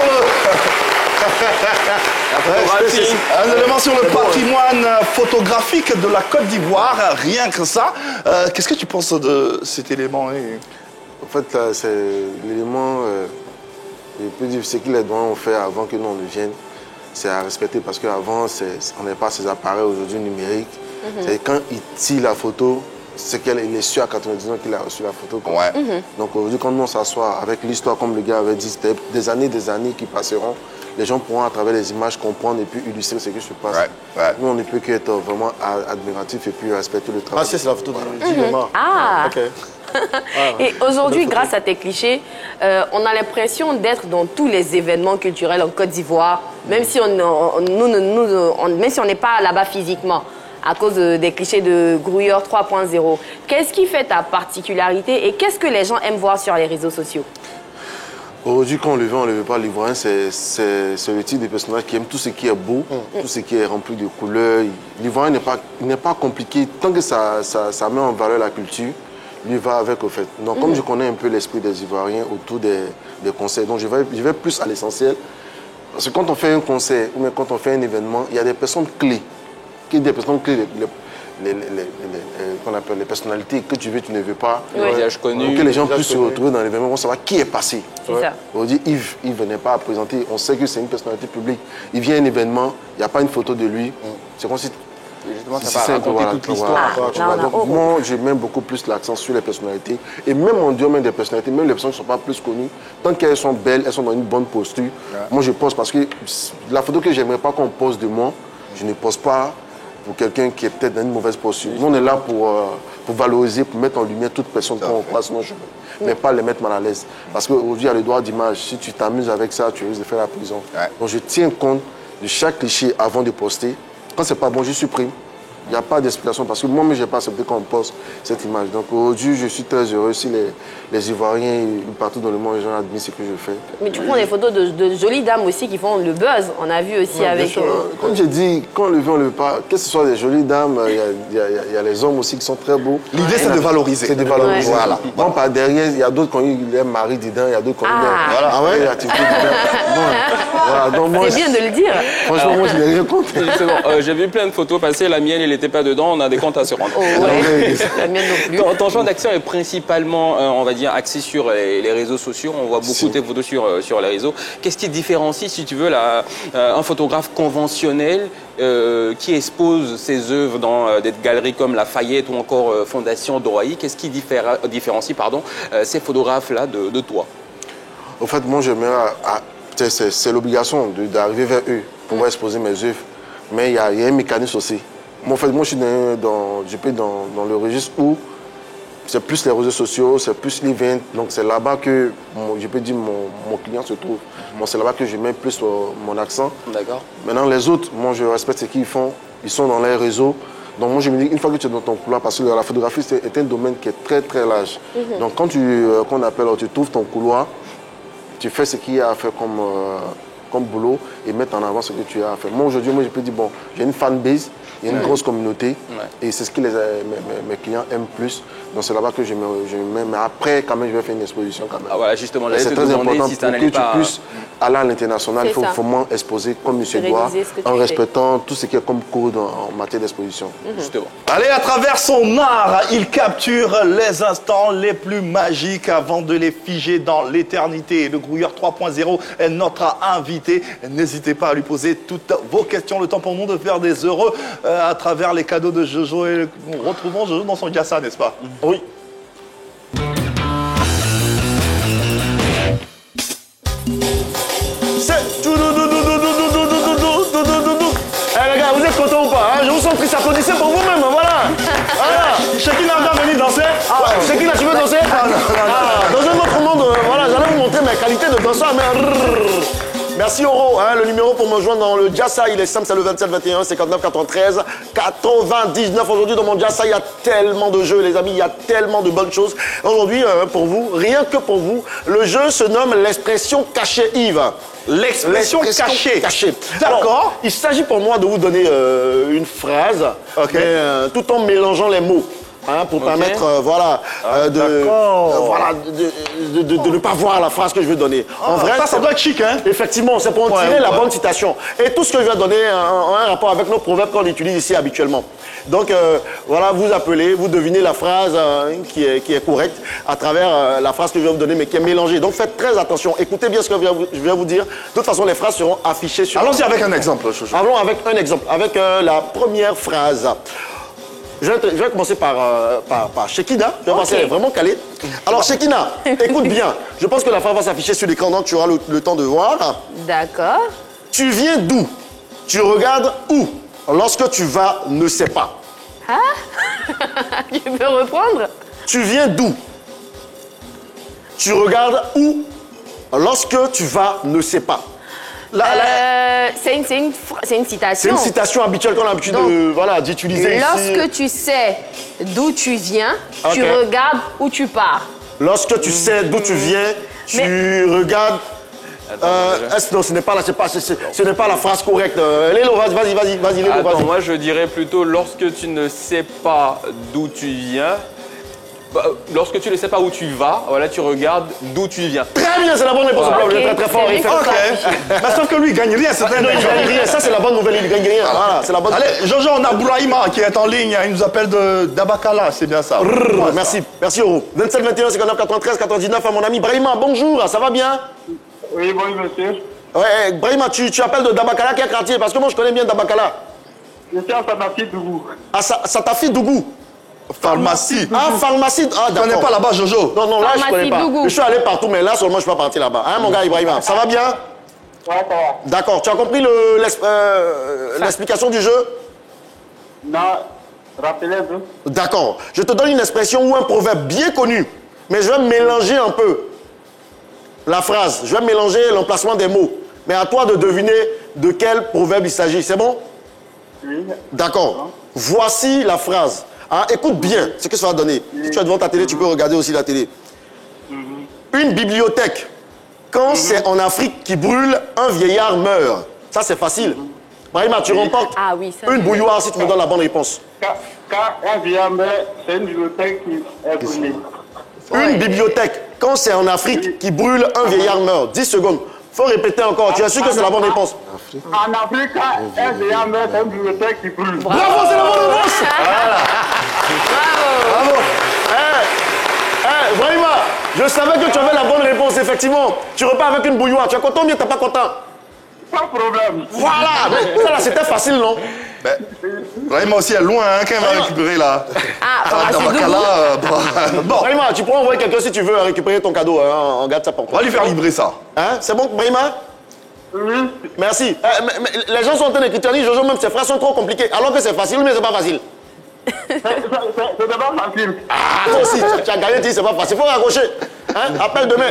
un élément sur le patrimoine photographique de la Côte d'Ivoire, rien que ça. Qu'est-ce que tu penses de cet élément? En fait, là, c'est l'élément le plus difficile que les doigts ont fait avant que nous on le vienne. C'est à respecter parce qu'avant, on n'avait pas ces appareils aujourd'hui numériques. C'est quand il tire la photo, c'est qu'il est sûr à 99 qu'il a reçu la photo. Donc aujourd'hui, quand nous on s'assoit avec l'histoire, comme le gars avait dit, c'était des années qui passeront. les gens pourront à travers les images comprendre et puis illustrer ce qui se passe. Nous, on ne peut qu'être vraiment admiratif et puis respecter le travail. Ah, c'est la photo de Dilema. Ah Ok. Et aujourd'hui, grâce à tes clichés, on a l'impression d'être dans tous les événements culturels en Côte d'Ivoire, même si même si on n'est pas là-bas physiquement, à cause des clichés de Grouilleur 3.0. Qu'est-ce qui fait ta particularité et qu'est-ce que les gens aiment voir sur les réseaux sociaux? Aujourd'hui, quand on le veut pas, l'Ivoirien, c'est le type de personnage qui aime tout ce qui est beau, tout ce qui est rempli de couleurs. L'Ivoirien n'est pas compliqué. Tant que ça met en valeur la culture, lui va avec au fait. Donc, comme je connais un peu l'esprit des Ivoiriens autour des concerts, donc je vais plus à l'essentiel. Parce que quand on fait un concert ou même quand on fait un événement, il y a des personnes clés. Des personnes clés, qu'on appelle les personnalités que tu veux, tu ne veux pas. Que les gens puissent se retrouver dans l'événement, vont savoir qui est passé. Aujourd'hui, Yves ne venait pas à présenter. On sait que c'est une personnalité publique. Il vient à un événement, il n'y a pas une photo de lui. C'est comme si... Justement, ça va raconter toute l'histoire. Donc, moi, je mets beaucoup plus l'accent sur les personnalités. Et même en dehors même des personnalités, même les personnes qui ne sont pas plus connues, tant qu'elles sont belles, elles sont dans une bonne posture. Moi, je pose parce que la photo que j'aimerais pas qu'on pose de moi, je ne pose pas pour quelqu'un qui est peut-être dans une mauvaise posture. Nous, on est là pour valoriser, pour mettre en lumière toute personne qu'on croise sur nos chemins, mais pas les mettre mal à l'aise. Parce qu'aujourd'hui, il y a le droit d'image. Si tu t'amuses avec ça, tu risques de faire la prison. Donc, je tiens compte de chaque cliché avant de poster. Quand c'est pas bon, je supprime. Il n'y a pas d'explication parce que moi-même, je n'ai pas accepté qu'on poste cette image. Donc aujourd'hui, je suis très heureux si les Ivoiriens, partout dans le monde, les gens admirent ce que je fais. Mais tu prends des photos de jolies dames aussi qui font le buzz. On a vu aussi avec... Comme j'ai dit, quand on le veut, on le pas. Que ce soit des jolies dames, il y a les hommes aussi qui sont très beaux. L'idée, c'est de valoriser. C'est de valoriser. Voilà. Bon, par derrière, il y a d'autres qui ont eu leur mari dedans, il y a d'autres qui ont eu Ah ouais. C'est bien de le dire. Franchement, moi, je n'ai rien contre. J'ai vu plein de photos passer, la mienne, elle n'était pas dedans, on a des comptes à se rendre. La mienne non plus. Ton champ d'action est principalement, on va dire, axé sur les réseaux sociaux. On voit beaucoup tes photos sur les réseaux. Qu'est-ce qui différencie, si tu veux, un photographe conventionnel qui expose ses œuvres dans des galeries comme Lafayette ou encore Fondation Droailly? Qu'est-ce qui différencie ces photographes-là de toi? En fait, moi, c'est l'obligation d'arriver vers eux pour exposer mes œuvres. Mais il y a un mécanisme aussi. Moi, en fait, moi, je suis dans le registre où c'est plus les réseaux sociaux, c'est plus l'event. Donc, c'est là-bas que, je peux dire, mon client se trouve. Moi, c'est là-bas que je mets plus mon accent. D'accord. Maintenant, les autres, moi, je respecte ce qu'ils font. Ils sont dans les réseaux. Donc, moi, je me dis, une fois que tu es dans ton couloir, parce que la photographie, est un domaine qui est très, très large. Donc, quand tu trouves ton couloir, tu fais ce qu'il y a à faire comme boulot et mettre en avant ce que tu as à faire. Moi, aujourd'hui, je peux dire, bon, j'ai une fanbase, il y a une grosse communauté et c'est ce que mes clients aiment plus. Donc, c'est là-bas que je mets. Mais après, quand même, je vais faire une exposition quand même. Ah, voilà, justement, c'est très important si pour que tu puisses aller à l'international. Il faut vraiment exposer comme il se doit, en respectant tout ce qui est comme code en matière d'exposition. Justement. Allez, à travers son art, il capture les instants les plus magiques avant de les figer dans l'éternité. Le Grouilleur 3.0 est notre invité. N'hésitez pas à lui poser toutes vos questions. Le temps pour nous de faire des heureux à travers les cadeaux de Jojo. Et nous retrouvons Jojo dans son Jassa, n'est-ce pas? Oui. C'est... Eh les gars, vous êtes contents ou pas? Je vous sens triste, applaudissez pour vous-même, voilà. Chacun a bien venu danser. Chacun, tu veux danser? Dans un autre monde, voilà, j'allais vous montrer mes qualités de danseur, mais... Merci Oro, le numéro pour me rejoindre dans le Jassa, il est simple, c'est le 27 21 59 93 99. Aujourd'hui dans mon Jassa, il y a tellement de jeux les amis, il y a tellement de bonnes choses. Aujourd'hui, pour vous, rien que pour vous, le jeu se nomme l'expression cachée Yves. L'expression cachée. D'accord. Il s'agit pour moi de vous donner une phrase, tout en mélangeant les mots. Pour permettre de ne pas voir la phrase que je vais donner. En vrai, ça doit être chic, hein? Effectivement, c'est pour en tirer la bonne citation. Et tout ce que je vais donner a un rapport avec nos proverbes qu'on utilise ici habituellement. Donc voilà, vous appelez, vous devinez la phrase qui est correcte à travers la phrase que je vais vous donner, mais qui est mélangée. Donc faites très attention, écoutez bien ce que je vais vous dire. De toute façon, les phrases seront affichées sur... Allons-y avec un exemple. Allons avec un exemple, avec la première phrase. Je vais commencer par Shekina. Je vais passer vraiment calé. Alors, Shekina, écoute bien. Je pense que la phrase va s'afficher sur l'écran, donc tu auras le temps de voir. D'accord. Tu viens d'où? Tu regardes où? Lorsque tu vas, ne sais pas. Hein? Tu peux reprendre? Tu viens d'où? Tu regardes où? Lorsque tu vas, ne sais pas. C'est une citation. C'est une citation habituelle qu'on a l'habitude d'utiliser ici. Lorsque tu sais d'où tu viens, tu Ok. regardes où tu pars. Lorsque tu sais d'où tu viens, tu regardes... non, ce n'est pas la phrase correcte. Lélo, vas-y, Lélo, Attends, vas-y. moi je dirais plutôt lorsque tu ne sais pas d'où tu viens, lorsque tu ne sais pas où tu vas, voilà, tu regardes d'où tu viens. Très bien, c'est la bonne réponse. Voilà. Vous êtes Ok, très fort. c'est Il fait vrai. Ok. Mais sauf que lui, il gagne rien. C'est Non, il gagne rien. Ça, c'est la bonne nouvelle. Il gagne rien. Voilà, c'est la bonne. Allez, Jojo, on a Bouraïma qui est en ligne. Il nous appelle d'Abakala, c'est bien ça. Merci, Euro. 27 21 59 93 99 à mon ami Brahima. Bonjour, ça va bien? Oui, bonjour, monsieur. Ouais, Brahima, tu appelles de Dabakala, quel quartier? Parce que moi, je connais bien Dabakala. Je suis à Sanafi Dougou. Ah, ça t'a fait Dougou? Pharmacie. Ah, pharmacie. Ah, Tu d'accord. connais pas là-bas, Jojo? Non, là, je Pharmacie connais pas. Dougou. Je suis allé partout, mais là, seulement, je suis pas parti là-bas. Hein, mon gars Ibrahima? Ça va bien? Ouais, ça va. D'accord. Tu as compris l'explication du jeu? Non, rappelez un peu. D'accord. Je te donne une expression ou un proverbe bien connu, mais je vais mélanger un peu la phrase. Je vais mélanger l'emplacement des mots. Mais à toi de deviner de quel proverbe il s'agit. C'est bon? Oui. D'accord. Voici la phrase. Hein, écoute bien ce que ça va donner. Si tu es devant ta télé, tu peux regarder aussi la télé. Une bibliothèque. Quand c'est en Afrique qui brûle, un vieillard meurt. Ça, c'est facile. Brahima, tu remportes Ah oui, ça, une bouilloire si tu me donnes la bonne réponse. Quand un vieillard meurt, c'est une bibliothèque qui est brûlée. Une bibliothèque. Quand c'est en Afrique qui brûle, un vieillard meurt. 10 secondes. Faut répéter encore. Tu es sûr que c'est la bonne réponse? En Afrique, quand un vieillard meurt, c'est une bibliothèque qui brûle. Bravo, c'est la bonne réponse. Bravo. Brahima, je savais que tu avais la bonne réponse, effectivement. Tu repars avec une bouilloire. Tu es content ou bien tu n'es pas content? Pas de problème. Voilà. Mais ça là, c'était facile, non? Brahima aussi est loin, hein, quand il va récupérer là. Dabakala. Bon, Brahima, tu pourras envoyer quelqu'un si tu veux récupérer ton cadeau. Hein, on garde ça pour on toi. va lui faire livrer ça. Hein? C'est bon, Brahima? Oui. Merci. Mais les gens sont en train d'écrire, Jojo, même ses phrases sont trop compliquées. Alors que c'est facile, mais c'est pas facile. C'est pas facile. Ah, toi aussi, tu as gagné, tu dis c'est pas facile. Il faut raccrocher. Hein? Appelle demain.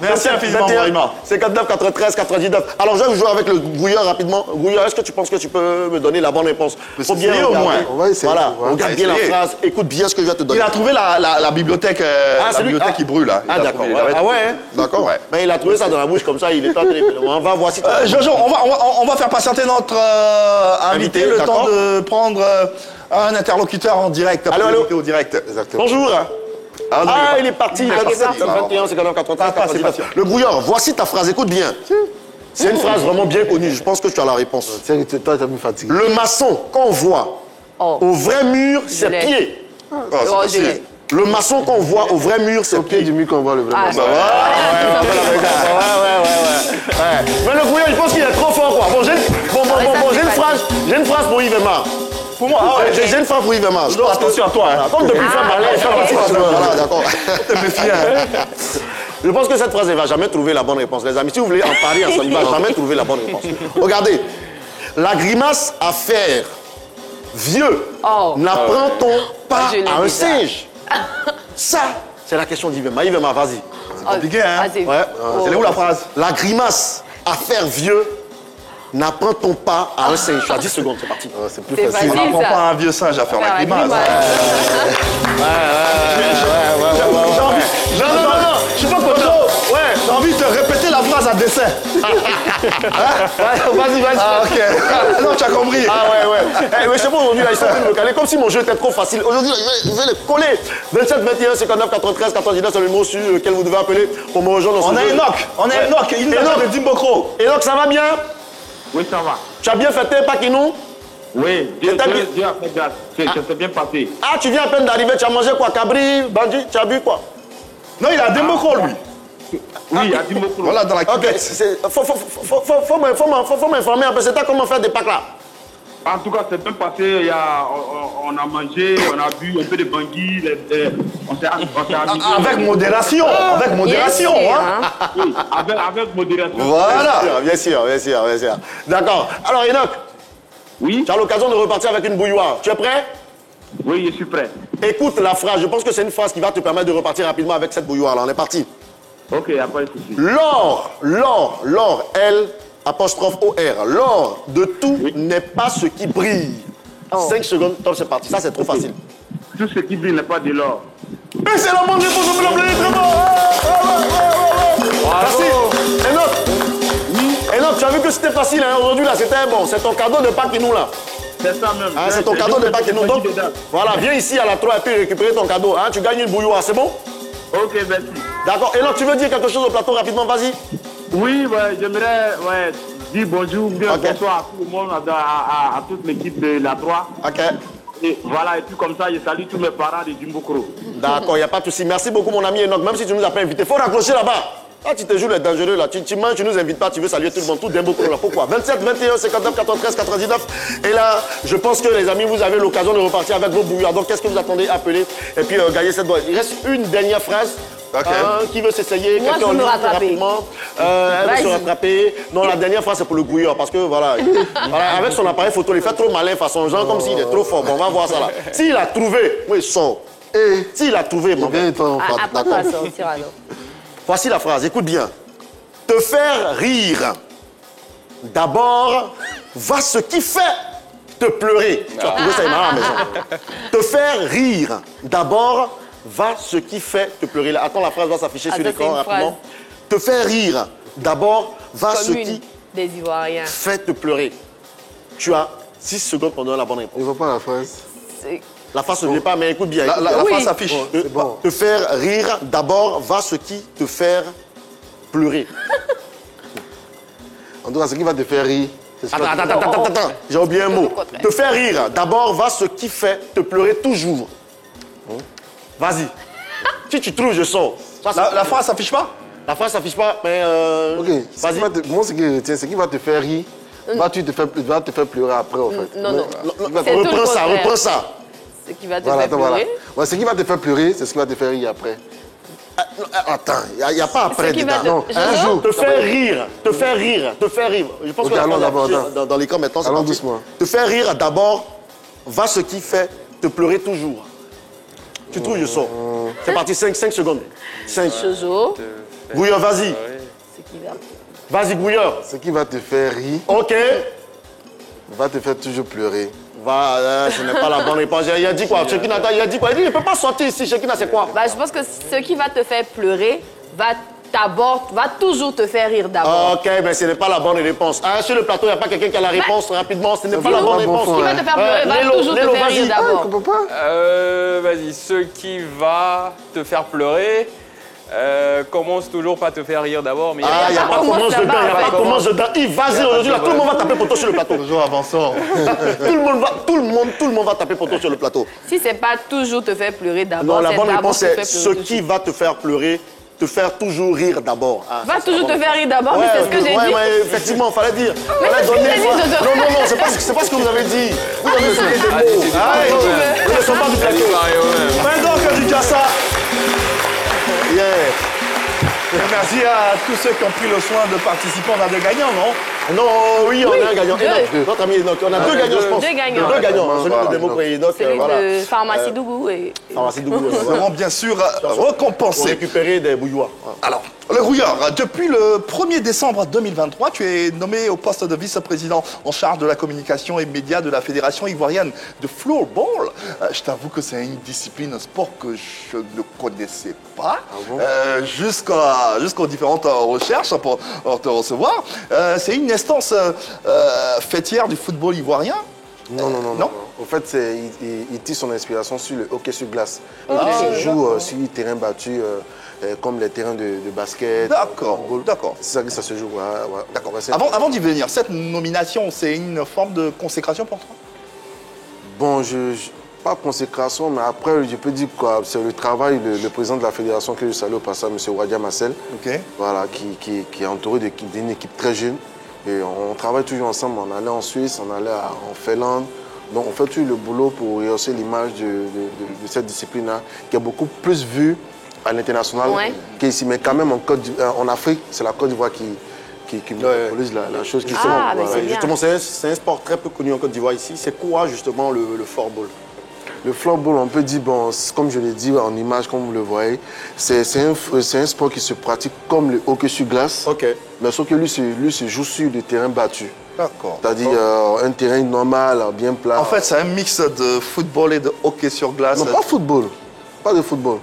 Merci infiniment, Brahima. 59 93 99. Alors, je vais vous jouer avec le grouilleur rapidement. Grouilleur, est-ce que tu penses que tu peux me donner la bonne réponse? Faut bien essayer au regarder. moins. On va essayer. Voilà, On va regarde bien la essayer. phrase, écoute bien ce que je vais te donner. Il a trouvé la bibliothèque, c'est lui. qui brûle. Hein. Il Ah, a d'accord. trouvé. Ouais. Ah ouais, hein? D'accord, ouais. Mais il a trouvé ça dans la bouche comme ça, il est en train de... On va voir si... Jojo, on va faire patienter notre invité, le temps d'accord. de prendre un interlocuteur en direct. Allô, allô. Au direct. Exactement. Bonjour. Ah, non, Ah, il est parti. Il est parti. 21, 59, 93, 99. Le brouilleur, voici ta phrase, écoute bien. C'est une phrase vraiment bien connue, je pense que tu as la réponse. Tiens, toi, t'as mis fatigué. Le maçon, qu'on voit au vrai mur, ses l'ai. pieds. Oh, Oh, c'est je facile. l'ai. Le maçon qu'on voit au vrai mur, ses Au pied pieds. du mur qu'on voit le vrai Ah, maçon. Ouais. Mais le brouilleur, je pense qu'il est trop fort, quoi. Bon, j'ai une phrase pour Yves Emma. Pour moi, ah ouais, J'ai une phrase pour Yves Emma. Non, attention à toi. Hein. Comme depuis fin d'année, voilà, d'accord. Te méfier. Hein. Je pense que cette phrase, elle ne va jamais trouver la bonne réponse. Les amis, si vous voulez en parler ensemble, il ne va jamais trouver la bonne réponse. Regardez, la grimace à faire vieux n'apprend-on pas Je l'ai à un déjà. singe? Ça, c'est la question d'Yves Emma. Yves Emma, vas-y. C'est compliqué, hein. Vas-y. Ouais. C'est où la phrase? La grimace à faire vieux n'apprend-on pas à un singe? Tu as 10 secondes, c'est parti. C'est plus C'est facile. facile. On prend ça. pas un vieux singe à faire la grimace. Non, je suis pas content. Ouais. J'ai envie de répéter la phrase à dessin. Vas-y. Ah, ok. Non, tu as compris. Ah ouais. Eh, mais c'est bon, aujourd'hui, là, ils sont en train de me caler. Comme si mon jeu était trop facile. Aujourd'hui, je vais les coller. 27 21 59 93 99, c'est le numéro sur lequel vous devez appeler pour me rejoindre dans ce On a jeu. Enoch. Il nous appelle de Dimbokro. Enoch, ça va bien? Oui, ça va. Tu as bien fêté Pakinou? Oui, Dieu t'as bien- a fait grâce. C'est bien passé. Ah, tu viens à peine d'arriver, tu as mangé quoi? Cabri, bandit, tu as bu quoi? Non, il a Dimbokro, lui. Oui, il a dit beaucoup. Voilà, dans la Ok, cuvette. faut m'informer un peu. C'est toi comment faire des packs là? En tout cas, c'est bien passé. On a mangé, on a bu un peu de bangui. On s'est amusé. Avec modération, avec modération. Hein. Oui, avec modération. Voilà. Bien sûr. D'accord. Alors, Enoch. Oui. Tu as l'occasion de repartir avec une bouilloire. Tu es prêt? Oui, je suis prêt. Écoute la phrase. Je pense que c'est une phrase qui va te permettre de repartir rapidement avec cette bouilloire-là. On est parti. Ok, après le souci. L'or, L, apostrophe O-R. L'or de tout n'est pas ce qui brille. 5 secondes, top, c'est parti. Ça, c'est trop facile. Tout ce qui brille n'est pas de l'or. Mais c'est la bonne réponse, on peut l'appeler très bon. Merci. Enoch, tu as vu que c'était facile, hein? Aujourd'hui, là, c'était bon. C'est ton cadeau de Pâques, nous, là. C'est ça même. Hein, c'est ton cadeau de Pâques, nous. Donc, voilà, viens ici à la 3 et puis récupérer ton cadeau. Hein? Tu gagnes une bouilloire, c'est bon? Ok, merci. D'accord. Enoch, tu veux dire quelque chose au plateau rapidement? Vas-y. Oui, j'aimerais dire bonjour, bien bonsoir à tout le monde, à toute l'équipe de la 3. Ok. Et voilà, et puis comme ça, je salue tous mes parents de Djimbokro. D'accord, il n'y a pas de souci. Merci beaucoup, mon ami Enoch. Même si tu ne nous as pas invités, il faut raccrocher là-bas. Là, tu te joues les dangereux, là. Tu manges, tu ne nous invites pas, tu veux saluer tout le monde, tout Djimbokro, là. Pourquoi? 27, 21, 59, 93, 99. Et là, je pense que les amis, vous avez l'occasion de repartir avec vos bouillards. Donc, qu'est-ce que vous attendez? Appelez et puis gagner cette boîte. Il reste une dernière phrase. Okay. Qui veut s'essayer? Moi, je veux me rattraper. Elle veut se rattraper. Non, la dernière fois, c'est pour le gouilleur. Parce que, voilà, avec son appareil photo, il fait trop malin façon genre, comme s'il est trop fort. Bon, on va voir ça là. S'il a trouvé, oui, il sort. Et s'il a trouvé, bon, d'accord. Voici la phrase, écoute bien. Te faire rire. D'abord, va ce qui fait te pleurer. Tu as trouvé ça à la maison. Te faire rire. D'abord, va ce qui fait te pleurer. Là, attends, la phrase va s'afficher sur l'écran rapidement. Te faire rire. D'abord, va ce qui des Ivoiriens fait te pleurer. Tu as 6 secondes pour donner la bonne réponse. Il ne voit pas la phrase. La phrase ne vient pas, mais écoute bien. La phrase s'affiche. Te faire rire. D'abord, va ce qui te faire pleurer. En tout cas, ce qui va te faire rire. Attends. J'ai oublié un mot. Te faire rire. D'abord, va ce qui fait te pleurer toujours. Vas-y. Si tu trouves, je sors. La phrase s'affiche pas? La phrase s'affiche pas, mais ok. Vas-y. Moi, ce qui retient, c'est qui va te faire rire. Va te faire pleurer après, en fait. Non. Reprends ça. Ce qui va te faire pleurer. Ouais, ce qui va te faire pleurer, c'est ce qui va te faire rire après. Attends, il n'y a pas après dedans. Non, un jour. Te faire rire. Je pense que dans l'écran maintenant, c'est allons doucement. Te faire rire, d'abord, va ce qui fait te pleurer toujours. Tu trouves, je sors. C'est parti, 5 secondes. 5. Jojo. Gouilleur, vas-y. Vas-y, Gouilleur. Ce qui va te faire rire. Ok. Va te faire toujours pleurer. Ce n'est pas la bonne réponse. Il a dit quoi? Chekina, il a dit quoi? Il dit, il ne peut pas sortir ici. Chekina, c'est quoi? Je pense que ce qui va te faire pleurer va toujours te faire rire d'abord. Ok, mais ce n'est pas la bonne réponse. Sur le plateau, il n'y a pas quelqu'un qui a la réponse rapidement. Ce n'est pas la bonne réponse. Ce qui va te faire pleurer va toujours te faire rire d'abord. Vas-y, ce qui va te faire pleurer commence toujours par te faire rire d'abord. Il n'y a pas commence dedans. Vas-y, aujourd'hui, tout le monde va taper poteau sur le plateau. Toujours avançant. Tout le monde va taper poteau sur le plateau. Si c'est pas toujours te faire pleurer d'abord. Non, la bonne réponse c'est ce qui va te faire pleurer. Te faire toujours rire d'abord. Va toujours te faire rire d'abord, mais c'est ce que j'ai dit. Ouais, effectivement, il fallait dire. Mais c'est ce que j'ai dit. Non, c'est pas ce que vous avez dit. Vous avez fait des mots. Ils ne sont pas du plateau. Mais donc, du Jassa. Yeah. Merci à tous ceux qui ont pris le soin de participer. On a deux gagnants, non? Non, oui, on a un gagnant. Notre ami Enoch. On a deux gagnants, je pense. Deux gagnants. Celui de Demo et Enoch. Celui de Pharmacie Dougou. Pharmacie Dougou. Nous serons bien sûr récompensés. Pour récupérer des bouilloires. Alors, le Gouilleur, depuis le 1er décembre 2023, tu es nommé au poste de vice-président en charge de la communication et médias de la Fédération ivoirienne de floorball. Je t'avoue que c'est une discipline, un sport que je ne connaissais pas jusqu'aux différentes recherches pour te recevoir. C'est une instance fêtière du football ivoirien. Non. En fait, il tire son inspiration sur le hockey sur glace. Il se joue sur les terrains battus comme les terrains de basket. D'accord. C'est ça que ça se joue. Ouais. D'accord. Avant d'y venir, cette nomination, c'est une forme de consécration pour toi? Bon, pas consécration, mais après, je peux dire que c'est le travail, le président de la fédération que je salue au passage, M. Wadia Marcel, voilà, qui est entouré d'une équipe très jeune, Et on travaille toujours ensemble. On allait en Suisse, on allait en Finlande. Donc on fait toujours le boulot pour rehausser l'image de cette discipline-là, qui est beaucoup plus vue à l'international qu'ici. Mais quand même, en Afrique, c'est la Côte d'Ivoire qui monopolise la chose qui sont. Justement, c'est un sport très peu connu en Côte d'Ivoire ici. C'est quoi justement le floorball? Le floorball, on peut dire, bon, comme je l'ai dit en image, comme vous le voyez, c'est un sport qui se pratique comme le hockey sur glace. Mais sauf que lui se joue sur des terrains battus. D'accord. C'est-à-dire un terrain normal, bien plat. En fait, c'est un mix de football et de hockey sur glace. Non, pas football. Pas de football.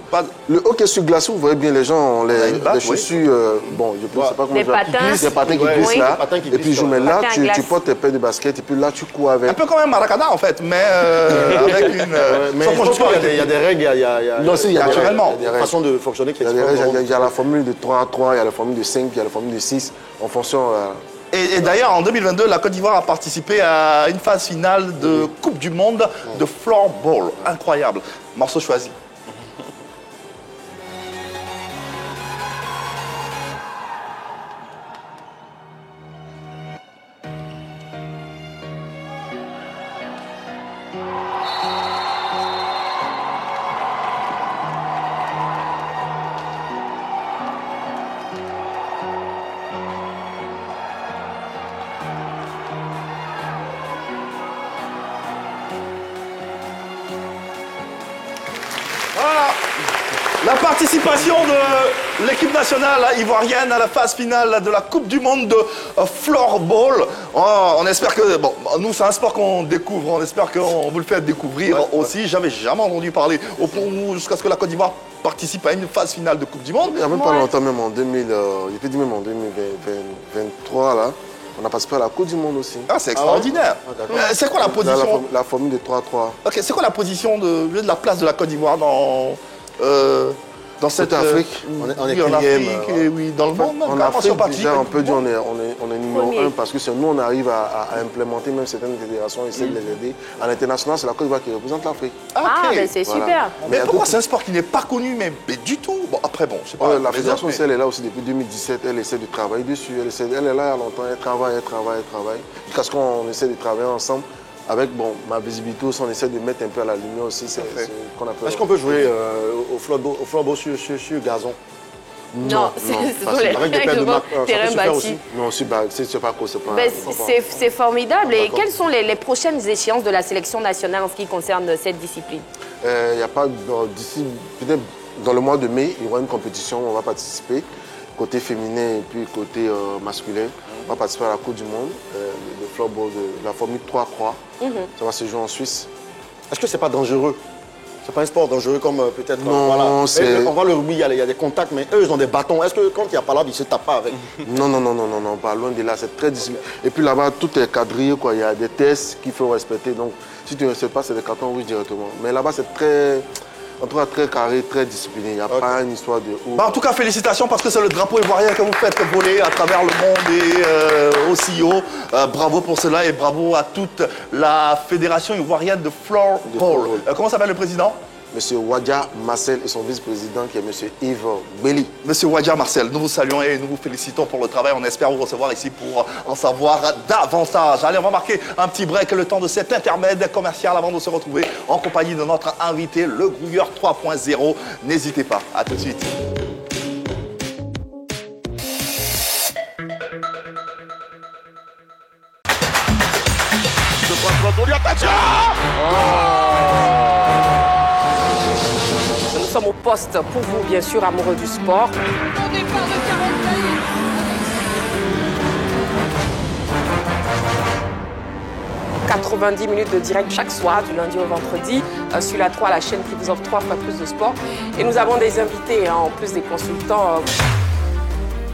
Le hockey sur glace, vous voyez bien, les gens ont les chaussures, bon, je ne sais pas comment des patins. Des patins qui glissent là. Et puis, mais là, tu portes tes paires de basket et puis là, tu cours avec. Un peu comme un maracana, en fait, mais avec une... mais il y a des règles, il y a des façons de fonctionner. Il y a la formule de 3-3, il y a la formule de 5, il y a la formule de 6, en fonction... Et d'ailleurs, en 2022, la Côte d'Ivoire a participé à une phase finale de Coupe du Monde de floorball. Incroyable. Morceau choisi. La participation de l'équipe nationale ivoirienne à la phase finale de la Coupe du Monde de floorball. On espère que... Bon, nous, c'est un sport qu'on découvre. On espère qu'on vous le fait découvrir aussi. J'avais jamais entendu parler au point où, jusqu'à ce que la Côte d'Ivoire participe à une phase finale de Coupe du Monde. Il n'y a même pas longtemps, même en 2023, là, on a participé à la Coupe du Monde aussi. Ah, c'est extraordinaire. C'est quoi la position? La formule de 3-3. Ok, c'est quoi la position de la place de la Côte d'Ivoire dans cette Afrique? On est en Afrique et oui, dans le monde. En Afrique, déjà, on peut dire qu'on est numéro 1 parce que c'est nous, on arrive à implémenter même certaines fédérations et essayer de les aider. À l'international, c'est la Côte d'Ivoire qui représente l'Afrique. Ah, ben c'est super. Mais pourquoi c'est un sport qui n'est pas connu, mais du tout? Bon, après, bon, je sais pas. La fédération, elle est là aussi depuis 2017. Elle essaie de travailler dessus. Elle est là il y a longtemps. Elle travaille. Jusqu'à ce qu'on essaie de travailler ensemble. Avec ma visibilité aussi, on essaie de mettre un peu à la lumière aussi. Est-ce qu'on peut jouer au floorball sur gazon? Non, c'est avec des paires de marques, terrain bâti. Non, c'est pas quoi, c'est pas... C'est formidable. Et quelles sont les prochaines échéances de la sélection nationale en ce qui concerne cette discipline? Il n'y a pas... D'ici, peut-être dans le mois de mai, il y aura une compétition où on va participer, côté féminin et puis côté masculin. On va participer à la Coupe du Monde, de floorball, de la formule 3-3. Ça va se jouer en Suisse. Est-ce que c'est pas dangereux? C'est pas un sport dangereux comme peut-être... Non, c'est... On voit le rugby, il y a des contacts, mais eux, ils ont des bâtons. Est-ce que quand il n'y a pas l'ordre, ils ne se tapent pas avec? Non, pas loin de là. C'est très discipliné. Et puis là-bas, tout est quadrillé, quoi. Il y a des tests qu'il faut respecter. Donc, si tu ne respectes pas, c'est des cartons rouges directement. Mais là-bas, c'est très... En tout cas, très carré, très discipliné. Il n'y a pas une histoire de... En tout cas, félicitations parce que c'est le drapeau ivoirien que vous faites voler à travers le monde et aussi haut. Bravo pour cela et bravo à toute la fédération ivoirienne de floorball. Comment s'appelle le président? Monsieur Wadja Marcel et son vice-président qui est Monsieur Yves Belli. Monsieur Wadja Marcel, nous vous saluons et nous vous félicitons pour le travail. On espère vous recevoir ici pour en savoir davantage. Allez, on va marquer un petit break le temps de cet intermède commercial avant de se retrouver en compagnie de notre invité, le Grouilleur 3.0. N'hésitez pas, à tout de suite. Nous sommes au poste pour vous, bien sûr, amoureux du sport. Au départ de 90 minutes de direct chaque soir, du lundi au vendredi, sur la 3, la chaîne qui vous offre 3 fois plus de sport. Et nous avons des invités, en plus des consultants.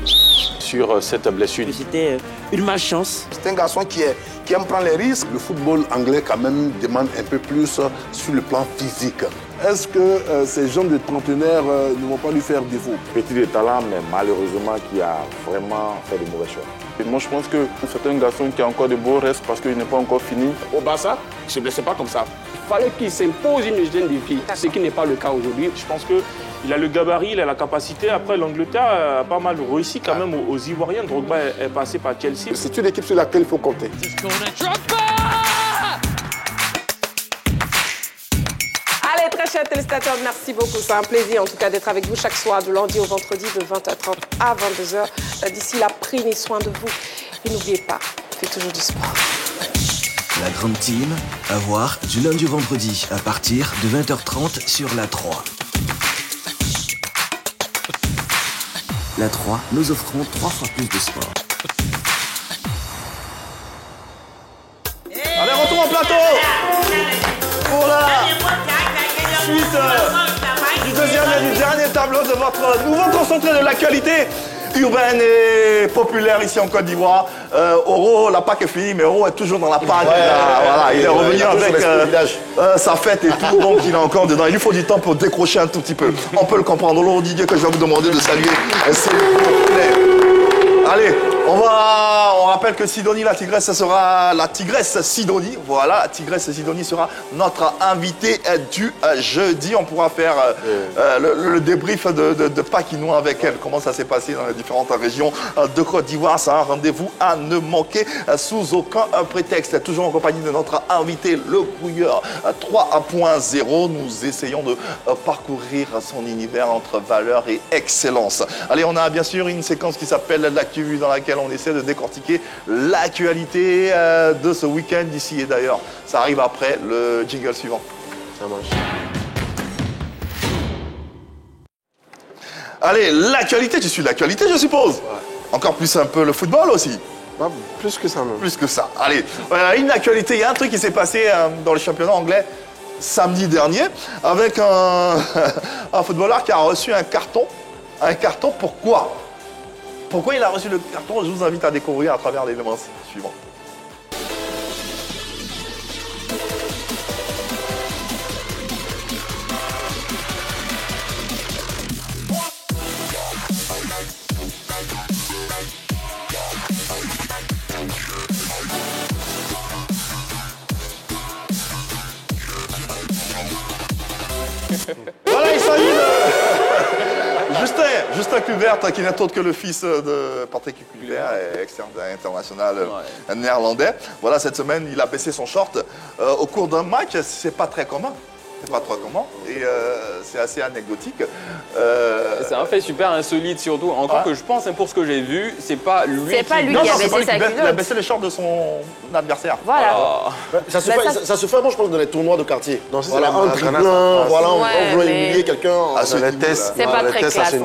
Sur cette blessure. C'était une malchance. C'est un garçon qui aime prendre les risques. Le football anglais quand même demande un peu plus sur le plan physique. Est-ce que ces jeunes de trentenaires ne vont pas lui faire défaut? Petit de talent, mais malheureusement qui a vraiment fait de mauvais choix. Et moi je pense que c'est un garçon qui a encore de beaux restes parce qu'il n'est pas encore fini. Au Barça, il ne se blessait pas comme ça. fallait qu'il s'impose une hygiène de vie, ce qui n'est pas le cas aujourd'hui. Je pense qu'il a le gabarit, il a la capacité. Après, l'Angleterre a pas mal réussi quand même aux Ivoiriens. Drogba est passé par Chelsea. C'est une équipe sur laquelle il faut compter. Allez, très chers téléspectateurs, merci beaucoup. C'est un plaisir en tout cas d'être avec vous chaque soir, du lundi au vendredi, de 20h30 à 22h. D'ici là, prenez soin de vous. Et n'oubliez pas, faites toujours du sport. La grande team, à voir du lundi au vendredi à partir de 20h30 sur la 3. La 3, nous offrons 3 fois plus de sport. Allez, retour en plateau pour la suite du deuxième et du dernier tableau de votre nouveau concentré de l'actualité urbaine et populaire ici en Côte d'Ivoire. Oro, la Pâque est finie, mais Oro est toujours dans la Pâque. Voilà, il est revenu avec sa fête et tout, donc il est encore dedans. Il lui faut du temps pour décrocher un tout petit peu. On peut le comprendre. Oro Didier, que je vais vous demander de saluer, s'il vous plaît. Allez, on rappelle que Sidonie, la tigresse, ce sera la tigresse Sidonie. Voilà, la tigresse Sidonie sera notre invitée du jeudi. On pourra faire le débrief de Paquino avec elle. Comment ça s'est passé dans les différentes régions de Côte d'Ivoire. C'est un rendez-vous à ne manquer sous aucun prétexte. Toujours en compagnie de notre invité, le Grouilleur 3.0. Nous essayons de parcourir son univers entre valeur et excellence. Allez, on a bien sûr une séquence qui s'appelle l'actu, dans laquelle on essaie de décortiquer l'actualité de ce week-end d'ici et d'ailleurs. Ça arrive après le jingle suivant. Ça marche. Allez, l'actualité, tu suis l'actualité, je suppose. Ouais. Encore plus un peu le football aussi. Pas plus que ça, même. Plus que ça. Allez, une actualité, il y a un truc qui s'est passé dans le championnat anglais samedi dernier avec un footballeur qui a reçu un carton. Un carton, pourquoi ? Pourquoi il a reçu le carton? Je vous invite à découvrir à travers l'élément suivant. Voilà, il s'agit de Justin Kluivert, qui n'est autre que le fils de Patrick Kluivert, externe international néerlandais. Voilà, cette semaine, il a baissé son short au cours d'un match. C'est pas très commun. C'est pas trop comment et c'est assez anecdotique. C'est un fait super insolite surtout. Encore que je pense, pour ce que j'ai vu, c'est pas lui qui a baissé sa culotte. Il a baissé le short de son adversaire. Voilà. Ça se fait, moi je pense, dans les tournois de quartier. Voilà, un dribblant, voilà, on veut humilier quelqu'un. C'est pas très classe.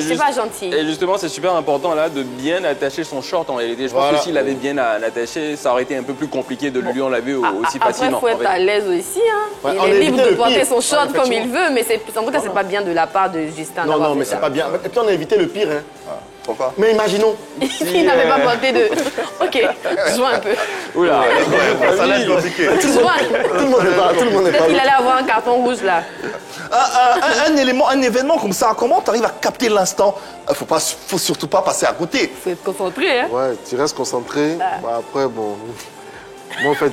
C'est pas gentil. Et justement, c'est super important là de bien attacher son short en réalité. Je pense que s'il avait bien attaché, ça aurait été un peu plus compliqué de lui enlever aussi facilement. Après, il faut être à l'aise aussi. Hein. Il est libre de porter son short comme il veut, mais en tout cas, c'est pas bien de la part de Justin. Non, mais c'est pas bien. Et puis, on a évité le pire. Hein. Pourquoi? Mais imaginons. Il n'avait pas porté de. Ok, joue un peu. Oula, ça laisse compliqué. Tout le monde n'est pas. Peut-être qu'il allait avoir un carton rouge là. Un événement comme ça, comment tu arrives à capter l'instant? Faut surtout pas passer à côté. Faut être concentré, hein? Ouais, tu restes concentré. Après, bon. Moi, en fait,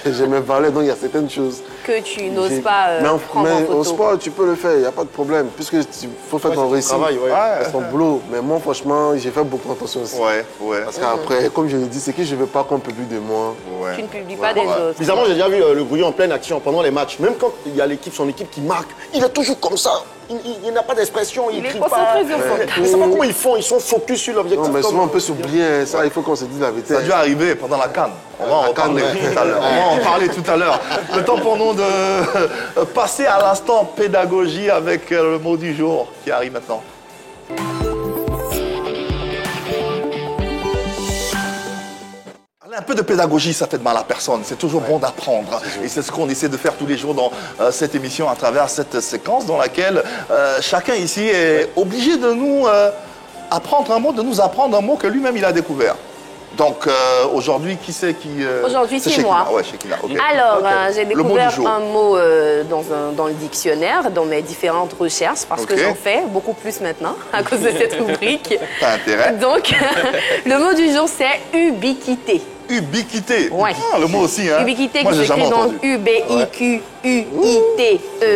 j'ai mes valeurs, donc il y a certaines choses que tu n'oses pas prendre en photo. Au sport, tu peux le faire, il n'y a pas de problème. Puisque il faut faire ton récit, ton boulot. Mais moi, franchement, j'ai fait beaucoup attention aussi. Parce qu'après, comme je l'ai dit, c'est que je ne veux pas qu'on publie de moi. Tu ne publies pas des autres. Bizarrement, j'ai déjà vu le Grouillon en pleine action pendant les matchs. Même quand il y a son équipe qui marque, il est toujours comme ça. Il n'a pas d'expression, il crie pas. Je ne sais pas comment ils font, ils sont focus sur l'objectif. Non, mais souvent on peut s'oublier, ça, il faut qu'on se dise la vérité. Ça a dû arriver pendant la CAN. On va en parler tout à l'heure. On va en parler tout à l'heure. Le temps pour nous de passer à l'instant pédagogie avec le mot du jour qui arrive maintenant. Un peu de pédagogie, ça fait de mal à personne. C'est toujours bon d'apprendre. Et c'est ce qu'on essaie de faire tous les jours dans cette émission à travers cette séquence dans laquelle chacun ici est obligé de nous apprendre un mot, de nous apprendre un mot que lui-même il a découvert. Donc aujourd'hui, qui c'est qui... Aujourd'hui, c'est moi. Ouais, Shekina. Okay. Alors, j'ai découvert un mot dans le dictionnaire, dans mes différentes recherches, parce que j'en fais beaucoup plus maintenant, à cause de cette rubrique. T'as intérêt. Donc, le mot du jour, c'est ubiquité. ubiquité. Ouais. Ah, le mot aussi, hein. Ubiquité Moi, qui j'ai jamais s'écrit donc entendu. U-B-I-Q-U-I-T-E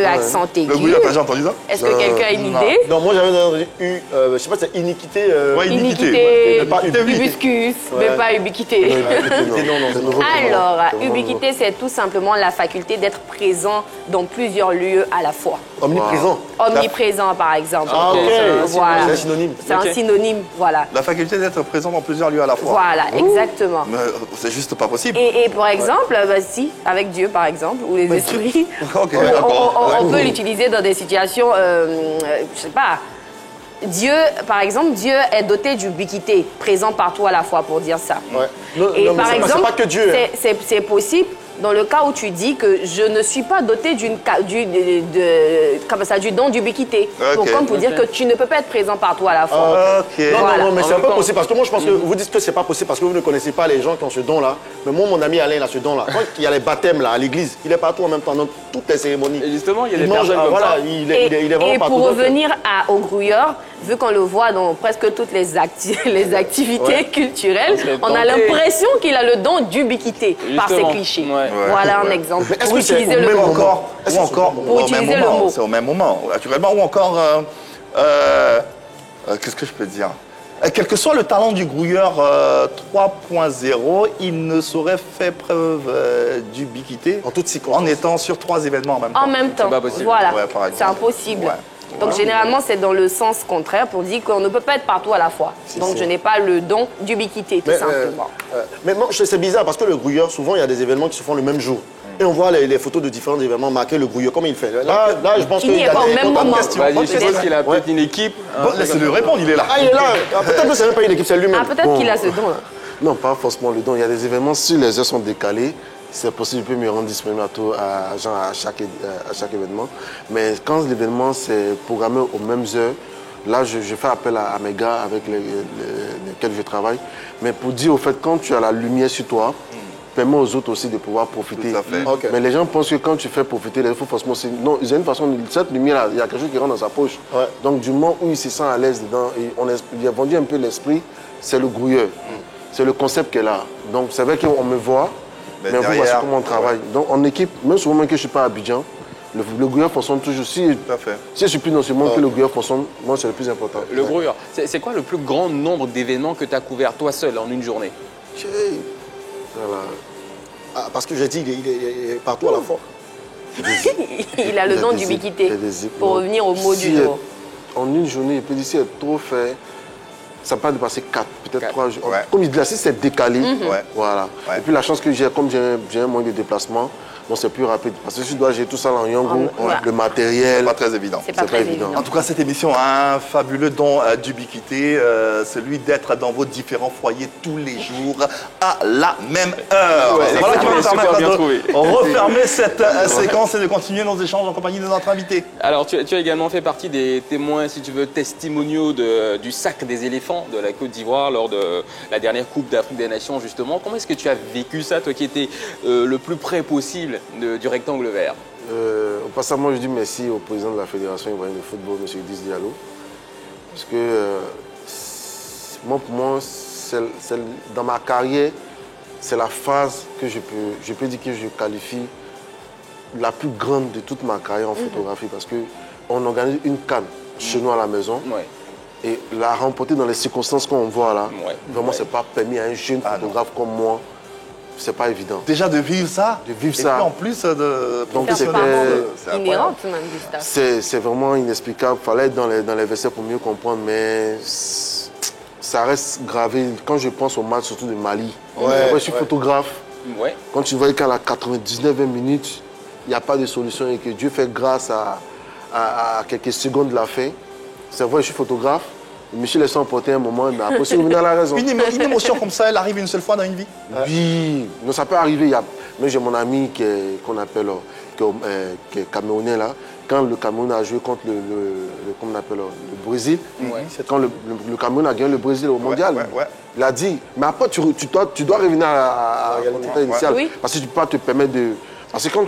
accent aigu. Le Gouilleur, t'as déjà entendu ça? Est-ce que quelqu'un a une idée? Non, moi j'avais entendu je sais pas, c'est iniquité. Ouais, Iniquité, Mais pas ubiscus, mais pas ubiquité. Non. Alors, ubiquité, c'est tout simplement la faculté d'être présent dans plusieurs lieux à la fois. Omniprésent. Omniprésent, par exemple. Ah, ok. Voilà. C'est un synonyme. C'est un synonyme, voilà. La faculté d'être présent dans plusieurs lieux à la fois. Voilà, exactement. Mais c'est juste pas possible. Et par exemple, bah, si, avec Dieu par exemple, ou les esprits, Ok, d'accord. on peut l'utiliser dans des situations, je sais pas. Dieu, par exemple, Dieu est doté d'ubiquité, présent partout à la fois, pour dire ça. Ouais. Non, Et non, mais par c'est exemple, pas que Dieu. c'est possible dans le cas où tu dis que je ne suis pas doté du don d'ubiquité. Ok. Comme pour dire que tu ne peux pas être présent partout à la fois. Ok. Non, mais c'est un peu possible. Parce que moi, je pense que vous dites que c'est pas possible parce que vous ne connaissez pas les gens qui ont ce don-là. Mais moi, mon ami Alain, il a ce don-là. Quand il y a les baptêmes là, à l'église, il est partout en même temps, dans toutes les cérémonies. Et justement, il y a des mange, personnes comme voilà, ça. il est vraiment Et partout. pour Donc, revenir au grouilleur, vu qu'on le voit dans presque toutes les activités culturelles, on a l'impression qu'il a le don d'ubiquité par ses Justement. clichés. Ouais. Voilà un exemple. Mais est-ce Pour que c'est utiliser au le même mot. moment Ou encore, Pour au même utiliser le moment. mot. C'est au même moment, naturellement. Ou encore, qu'est-ce que je peux dire? Quel que soit le talent du grouilleur 3.0, il ne saurait faire preuve d'ubiquité en toute circonstance. en étant sur 3 événements en même temps. En même temps, pas possible. voilà, Ouais, par exemple. c'est impossible. Ouais. Donc généralement, c'est dans le sens contraire pour dire qu'on ne peut pas être partout à la fois. Donc je n'ai pas le don d'ubiquité, tout simplement. Mais non, c'est bizarre parce que le grouilleur, souvent, il y a des événements qui se font le même jour. Et on voit les photos de différents événements marqués, le grouilleur, comment il fait. Là je pense Qui qu'il n'y y est a pas au des même moment. Vas-y, je suppose qu'il a peut-être une équipe. Bon, laissez-le répondre, il est là. Ah, il est là. Peut-être que c'est même pas une équipe, c'est lui-même. Ah, peut-être qu'il a ce don-là. Non, pas forcément le don. Il y a des événements, si les heures sont décalées, c'est possible, je peux me rendre disponible à chaque événement. Mais quand l'événement c'est programmé aux mêmes heures, là, je fais appel à mes gars avec lesquels je travaille. Mais pour dire au fait, quand tu as la lumière sur toi, permet aux autres aussi de pouvoir profiter. Tout à fait. Ok. Mais les gens pensent que quand tu fais profiter, il faut forcément... Non, il y a une façon, cette lumière-là, il y a quelque chose qui rentre dans sa poche. Ouais. Donc du moment où il se sent à l'aise dedans, et il a vendu un peu l'esprit, c'est le grouilleur. C'est le concept qui est là. Donc c'est vrai qu'on me voit, mais vous voyez comment on travaille. Donc en équipe, même souvent que je ne suis pas à Abidjan, le grouilleur fonctionne toujours. Si je suis plus dans ce monde que le grouilleur fonctionne, moi c'est le plus important. Le grouilleur, c'est quoi le plus grand nombre d'événements que tu as couvert toi seul en une journée? Voilà. Ah, parce que j'ai dit, il est partout à la fois. Il a le don d'ubiquité. Pour revenir au mot du jour. En une journée, il peut dire si c'est trop fait, ça peut dépasser 4, peut-être 3 jours. Ouais. Comme il dit là, si c'est décalé, voilà. Ouais. Et puis la chance que j'ai, comme j'ai un moyen de déplacement, donc c'est plus rapide. Parce que si je dois gérer tout ça en Yango, le matériel, pas très évident. C'est pas très évident. En tout cas, cette émission a un fabuleux don d'ubiquité, celui d'être dans vos différents foyers tous les jours à la même heure. Ouais, Voilà qui va nous super permettre bien de trouvé. refermer cette séquence et de continuer nos échanges en compagnie de notre invité. Alors, tu as également fait partie des témoins, si tu veux, testimoniaux du sac des éléphants de la Côte d'Ivoire lors de la dernière Coupe d'Afrique des Nations, justement. Comment est-ce que tu as vécu ça, toi qui étais le plus près possible du rectangle vert? Au passage, moi je dis merci au président de la Fédération ivoirienne de football, M. Idriss Diallo. Parce que moi, pour moi, dans ma carrière, c'est la phase que je peux dire que je qualifie la plus grande de toute ma carrière en photographie. Parce qu'on organise une CAN chez nous à la maison. Et la remporter dans les circonstances qu'on voit là, vraiment, c'est pas permis à un jeune photographe comme moi. C'est pas évident. Déjà de vivre ça. De vivre et ça. Puis en plus de donc inhérente même, Gustave. C'est vraiment inexplicable. Il fallait être dans les versets pour mieux comprendre, mais ça reste gravé. Quand je pense au match, surtout de Mali, je suis photographe. Quand tu vois qu'à la 99e minute, il n'y a pas de solution et que Dieu fait grâce à quelques secondes de la fin, c'est vrai, je suis photographe. Michel laisse emporter un moment, mais après, c'est dans la raison. Une émotion comme ça, elle arrive une seule fois dans une vie? Oui, non, ça peut arriver. Mais j'ai mon ami qu'on appelle qui est camerounais là. Quand le Cameroun a joué contre comment on appelle, le Brésil, quand le Cameroun a gagné le Brésil au mondial, il a dit, mais après tu dois revenir à ton état initial. Parce que tu ne peux pas te permettre de... Parce que quand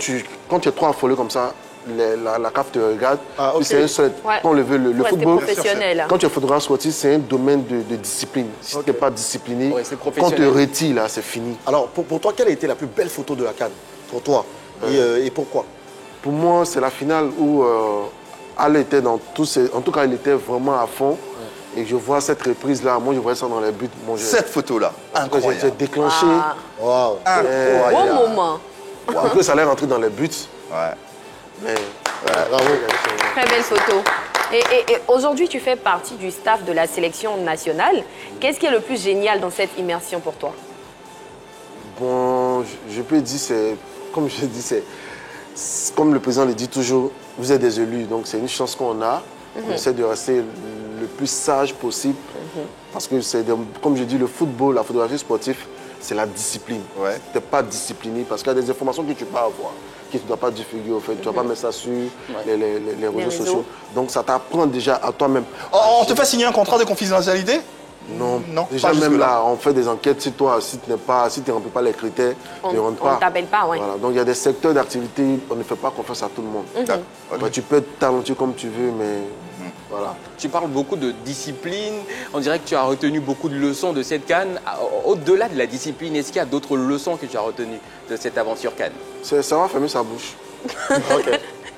tu es trop affolé comme ça, la CAF te regarde. ok. C'est un seul. Ouais. Quand on le veut, le Ouais, football, c'est professionnel. quand tu es photographe sportif, c'est un domaine de discipline. Si tu n'es pas discipliné, quand on te retire, là, c'est fini. Alors, pour toi, quelle a été la plus belle photo de la CAN? Pour toi. Et pourquoi? Pour moi, c'est la finale où Al était dans tous ses... En tout cas, il était vraiment à fond. Et je vois cette reprise-là, moi je voyais ça dans les buts. Cette photo-là, incroyable. J'ai déclenché. Wow. Bon moment. Après, ça allait rentrer dans les buts. Ouais. Mais, bravo. Très belle photo. Et aujourd'hui, tu fais partie du staff de la sélection nationale. Qu'est-ce qui est le plus génial dans cette immersion pour toi? bon, je peux dire, c'est comme je dis, c'est comme le président le dit toujours, vous êtes des élus, donc c'est une chance qu'on a. On essaie de rester le plus sage possible. Parce que, comme je dis, le football, la photographie sportive, c'est la discipline. Tu n'es pas discipliné parce qu'il y a des informations que tu peux avoir, que tu ne dois pas divulguer, au fait. Tu ne dois pas mettre ça sur les réseaux sociaux. Donc ça t'apprend déjà à toi-même. On te fait signer un contrat de confidentialité? Non, non, déjà même là, on fait des enquêtes sur toi. Si tu ne remplis pas les critères, tu ne rentres pas. On ne t'appelle pas, oui. Voilà. Donc il y a des secteurs d'activité, on ne fait pas confiance à tout le monde. Tu peux être talentueux comme tu veux, mais voilà. Tu parles beaucoup de discipline. On dirait que tu as retenu beaucoup de leçons de cette CAN. Au-delà de la discipline, est-ce qu'il y a d'autres leçons que tu as retenues de cette aventure CAN? Ça va fermer sa bouche.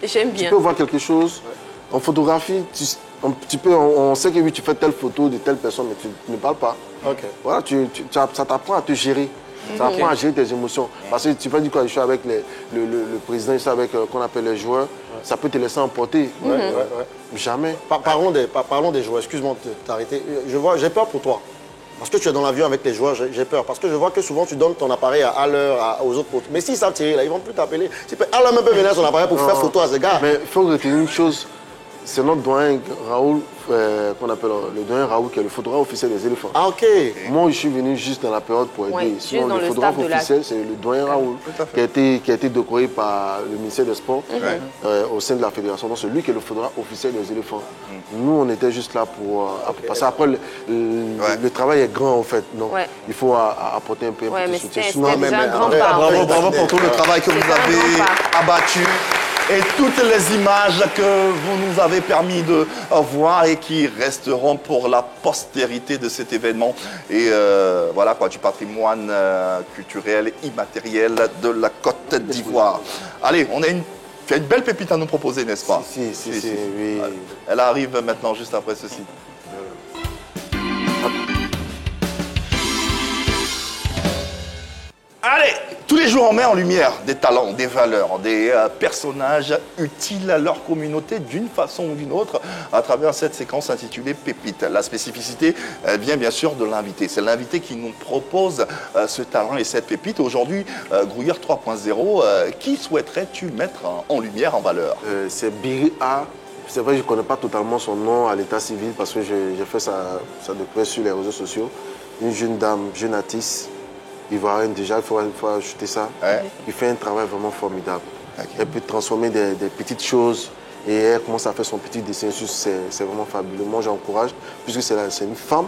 J'aime bien. Tu peux voir quelque chose. En photographie, on sait que oui, tu fais telle photo de telle personne, mais tu ne parles pas. Voilà, ça t'apprend à te gérer. Ça apprend à gérer tes émotions. Parce que tu peux dire quand je suis avec le président, je suis avec qu'on appelle les joueurs, ça peut te laisser emporter. Jamais. Parlons des joueurs. Excuse-moi de t'arrêter. J'ai peur pour toi. Parce que tu es dans l'avion avec les joueurs, j'ai peur. Parce que je vois que souvent tu donnes ton appareil à l'heure, aux autres potes. Mais s'ils savent tirer, là, ils ne vont plus t'appeler. À l'heure même peut venir son appareil pour faire photo à ce gars. Mais il faut retenir une chose. C'est notre doyen Raoul, qu'on appelle le doyen Raoul, qui est le photographe officiel des éléphants. Ah, ok. Moi, je suis venu juste dans la période pour aider. Sinon, le photographe officiel, c'est le doyen Raoul, qui a été décoré par le ministère des Sports au sein de la fédération. Donc, c'est lui qui est le photographe officiel des éléphants. Nous, on était juste là pour passer. Après, le travail est grand, en fait. Donc, il faut apporter un peu de soutien. Bravo pour tout le travail que vous avez abattu. Et toutes les images que vous nous avez permis de voir et qui resteront pour la postérité de cet événement. Et voilà quoi, du patrimoine culturel immatériel de la Côte d'Ivoire. Allez, tu as une belle pépite à nous proposer, n'est-ce pas? Si, oui. Elle arrive maintenant, juste après ceci. Allez, tous les jours on met en lumière des talents, des valeurs, des personnages utiles à leur communauté d'une façon ou d'une autre à travers cette séquence intitulée Pépites. La spécificité vient bien sûr de l'invité. C'est l'invité qui nous propose ce talent et cette pépite. Aujourd'hui, Grouilleur 3.0, qui souhaiterais-tu mettre en lumière, en valeur? C'est Biri A. C'est vrai, je ne connais pas totalement son nom à l'état civil parce que j'ai fait sa découverte sur les réseaux sociaux. Une jeune dame, jeune artiste. Ivoirienne déjà, il faut ajouter ça. Il fait un travail vraiment formidable. Elle peut transformer des petites choses et elle commence à faire son petit dessin. C'est vraiment fabuleux. Moi, j'encourage, puisque c'est une femme.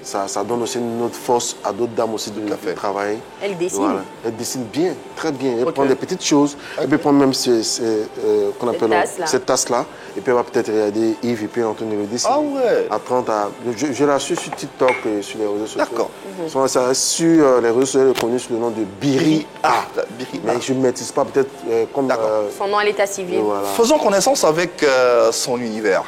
Ça donne aussi une autre force à d'autres dames aussi de travailler. Elle dessine. Voilà. Elle dessine bien, très bien. Elle prend des petites choses. Elle peut prendre même cette tasse-là. Et puis elle va peut-être regarder Yves et puis Anthony le dessiner. Ah ouais. À 30 à... Je la suis sur TikTok et sur les réseaux sociaux. D'accord. Sur les réseaux sociaux, elle est connue sous le nom de Biri A. Mais je ne maîtrise pas peut-être comme... Son nom à l'état civil. Voilà. Faisons connaissance avec son univers.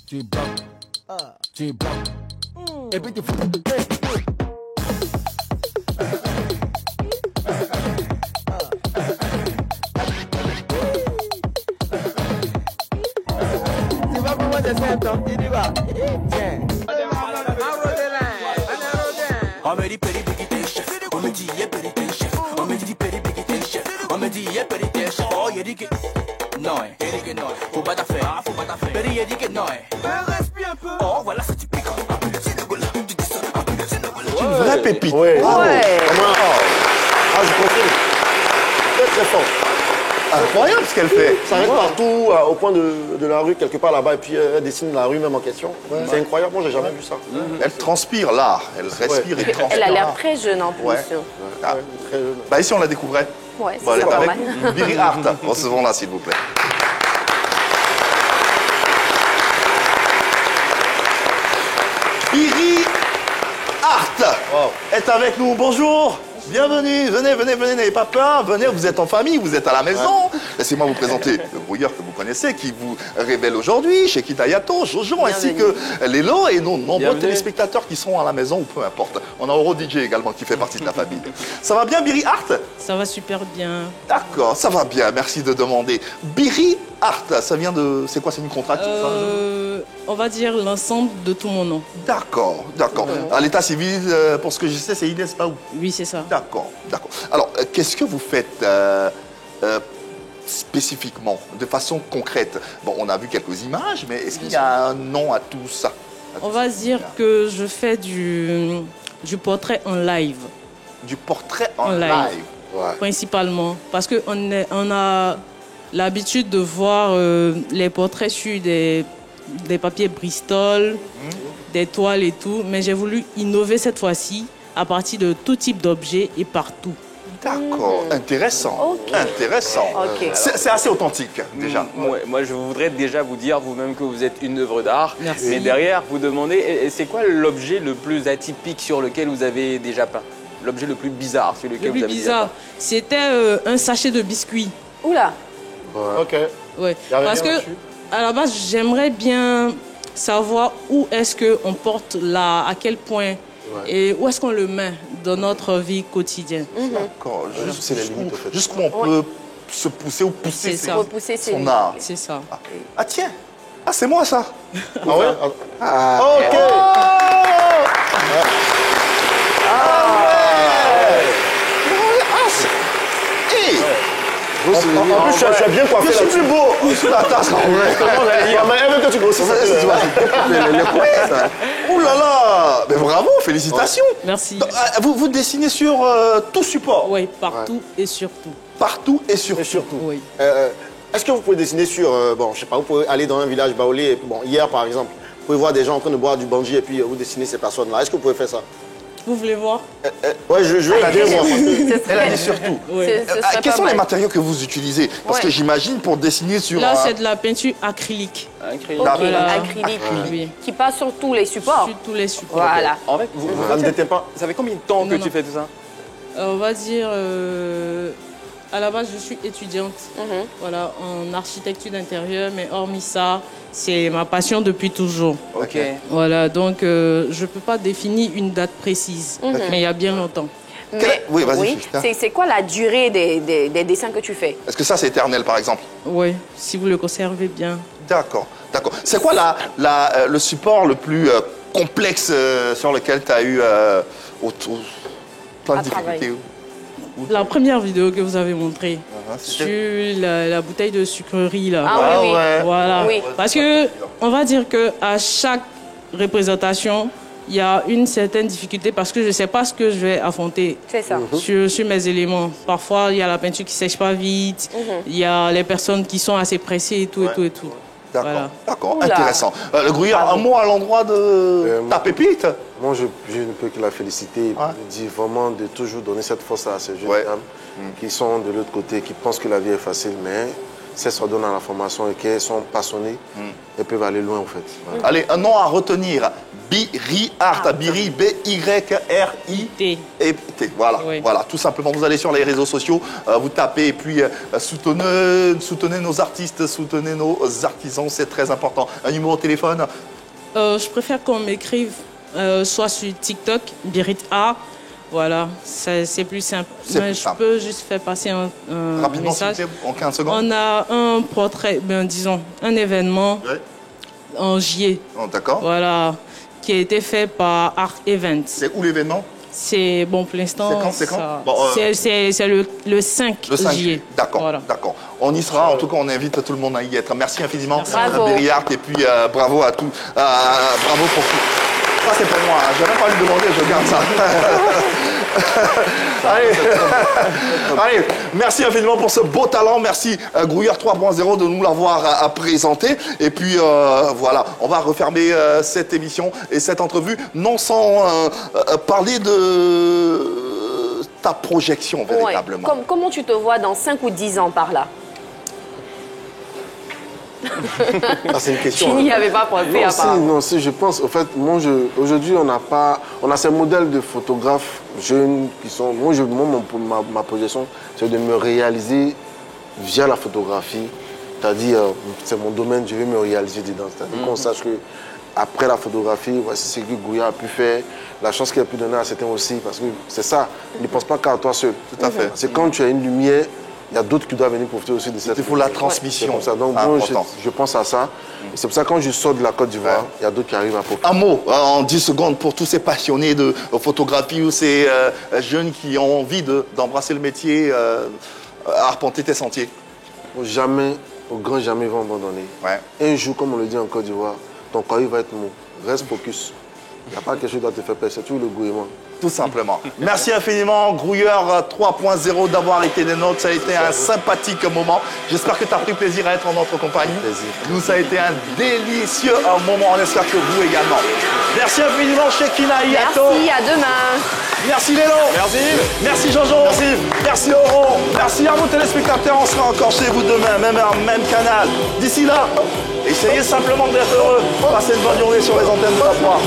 Tu es blanc, tu es blanc, et puis tu fous. Tu vas pour moi de 7 ans, tu y vas. Tiens. On me dit péripété chef, on me dit y'a péripété chef, on me dit péripété chef, on me dit y'a péripété chef. Oh, y'a dit que... Non, il dit que non, faut pas t'affaire, Péri, il dit que non. Respire un peu. Oh, voilà, ça tu piques. Une vraie pépite. Ouais. Ah, je confirme. Très, très fort. Incroyable ce qu'elle fait. Ça arrête partout, au point de la rue, quelque part là-bas, et puis elle dessine la rue même en question. C'est incroyable, moi j'ai jamais vu ça. Elle transpire l'art, elle respire et transpire. Elle a l'air très jeune en plus. Ouais. Ah. Très jeune. Bah ici on la découvrait. Ouais, Bon, elle c'est est pas avec mal. Biri Art. Recevons-la s'il vous plaît. Biri Art est avec nous. Bonjour. Bienvenue, venez, n'ayez pas peur, venez, vous êtes en famille, vous êtes à la maison. Laissez-moi vous présenter le brouilleur que vous connaissez, qui vous révèle aujourd'hui, chez Kitayato, Jojo, ainsi que Lélo et nos nombreux téléspectateurs qui seront à la maison ou peu importe. On a Oro DJ également qui fait partie de la famille. Ça va bien, Biri Art? Ça va super bien. D'accord, ça va bien, merci de demander. Biri Art, ça vient de... C'est quoi, c'est une contractive On va dire l'ensemble de tout mon nom. D'accord, d'accord. À l'état civil, pour ce que je sais, c'est Inès Paou. Oui, c'est ça. D'accord, d'accord. Alors, qu'est-ce que vous faites spécifiquement, de façon concrète? Bon, on a vu quelques images, mais est-ce qu'il y a un nom à tout ça? On va dire que je fais du portrait en live. Du portrait en live. Ouais. Principalement. Parce qu'on a l'habitude de voir les portraits sur des papiers Bristol, des toiles et tout. Mais j'ai voulu innover cette fois-ci à partir de tout type d'objets et partout. D'accord, intéressant. Intéressant. Okay. C'est assez authentique, déjà. Moi, je voudrais déjà vous dire vous-même que vous êtes une œuvre d'art. Merci. Mais derrière, vous demandez, c'est quoi l'objet le plus atypique sur lequel vous avez déjà peint? L'objet le plus bizarre sur lequel vous avez déjà peint? C'était un sachet de biscuits. Oula. Ok. Ouais. Parce que, à la base, j'aimerais bien savoir où est-ce qu'on porte là, à quel point. Et où est-ce qu'on le met dans notre vie quotidienne? D'accord, jusqu'où on peut se pousser ou pousser son art. C'est ça. Ah tiens, c'est moi ça. Ah ouais? Ok. En plus, tu as bien coiffé. Je suis plus beau sous la tasse. Mais elle veut que tu grossisses. Ouh là là. Mais bravo, félicitations. Merci. Vous dessinez sur tout support? Oui, partout et surtout. Partout et surtout. Oui. Est-ce que vous pouvez dessiner sur... bon, je sais pas, vous pouvez aller dans un village baoulé, et puis, bon, hier par exemple, vous pouvez voir des gens en train de boire du bungee et puis vous dessinez ces personnes-là. Est-ce que vous pouvez faire ça? Vous voulez voir? Ouais, je veux bien voir. Elle a dit surtout. Oui. Quels sont les matériaux que vous utilisez? Parce que j'imagine pour dessiner sur... Là, c'est de la peinture acrylique. Acrylique. Oui. Qui passe sur tous les supports. Sur tous les supports. Voilà. En fait, ça fait combien de temps que tu fais tout ça? On va dire... à la base, je suis étudiante voilà, en architecture d'intérieur, mais hormis ça, c'est ma passion depuis toujours. Ok. Voilà, donc je ne peux pas définir une date précise, mais il y a bien longtemps. Mais, oui, vas-y. C'est quoi la durée des dessins que tu fais? Est-ce que ça, c'est éternel, par exemple? Oui, si vous le conservez bien. D'accord, d'accord. C'est quoi le support le plus complexe sur lequel tu as eu plein de difficultés? La première vidéo que vous avez montrée sur la bouteille de sucrerie là. Ah oui, oui. Voilà. Oui. Parce que on va dire que à chaque représentation, il y a une certaine difficulté parce que je ne sais pas ce que je vais affronter sur mes éléments. Parfois, il y a la peinture qui ne sèche pas vite, il y a les personnes qui sont assez pressées et tout et tout et tout. D'accord, voilà. D'accord, intéressant. Le Gruyère, un mot à l'endroit de ta pépite? Moi, je ne peux que la féliciter et dire vraiment de toujours donner cette force à ces jeunes dames qui sont de l'autre côté, qui pensent que la vie est facile, mais si elles se redonnent à la formation et qu'elles sont passionnées, elles peuvent aller loin en fait. Voilà. Allez, un nom à retenir. Biri Art, Biri, B-Y-R-I-T. Voilà, voilà, tout simplement. Vous allez sur les réseaux sociaux, vous tapez et puis soutenez nos artistes, soutenez nos artisans, c'est très important. Un numéro de téléphone? Je préfère qu'on m'écrive soit sur TikTok, Birit Art. Voilà, c'est plus simple. Mais je peux juste faire passer un rapidement, message. En 15 secondes. On a un portrait, disons, un événement en juillet. Oh, d'accord. Voilà, qui a été fait par Art Event. C'est où l'événement? C'est, bon, pour l'instant, c'est quand bon, c'est le 5 juillet. D'accord, voilà. D'accord. On y sera, en tout cas, on invite tout le monde à y être. Merci infiniment, Biri Art, et puis bravo à tous. Bravo pour tout. Ça, c'est pour moi, je n'ai même pas lui demander, je garde ça. Allez, merci infiniment pour ce beau talent. Merci Grouilleur 3.0 de nous l'avoir présenté. Et puis voilà, on va refermer cette émission et cette entrevue, non sans parler de ta projection véritablement. Ouais. Comment tu te vois dans 5 ou 10 ans par là? C'est une question. Tu n'y avais pas pensé apparemment. Non, si, je pense. En fait, aujourd'hui, on a ces modèles de photographes jeunes qui sont. Ma projection, c'est de me réaliser via la photographie. C'est-à-dire, c'est mon domaine, je vais me réaliser dedans. C'est-à-dire qu'on sache que après la photographie, voici ce que Gouya a pu faire, la chance qu'il a pu donner à certains aussi, parce que c'est ça. Ne pense pas qu'à toi seul. Tout à fait. C'est quand tu as une lumière. Il y a d'autres qui doivent venir profiter aussi de cette. Il faut la transmission. Comme ça. Donc, moi, je pense à ça. C'est pour ça que quand je sors de la Côte d'Ivoire, il y a d'autres qui arrivent à profiter. Un mot en 10 secondes pour tous ces passionnés de photographie ou ces jeunes qui ont envie d'embrasser le métier, arpenter tes sentiers. Jamais, au grand jamais, ils vont abandonner. Un jour, comme on le dit en Côte d'Ivoire, ton carrière va être mou. Reste focus. Il n'y a pas quelque chose qui doit te faire peur, c'est tout le gouillement. Tout simplement. Merci infiniment, Grouilleur 3.0, d'avoir été des nôtres. Ça a été un sympathique moment. J'espère que tu as pris plaisir à être en notre compagnie. Nous, ça a été un délicieux moment. On espère que vous également. Merci infiniment, Chekina Yato. Merci, à demain. Merci Lélo. Merci. Merci Jojo. Merci. Merci Oro. Merci à vous téléspectateurs. On sera encore chez vous demain, même heure, même canal. D'ici là, essayez simplement d'être heureux. Passez une bonne journée sur les antennes de la Croix.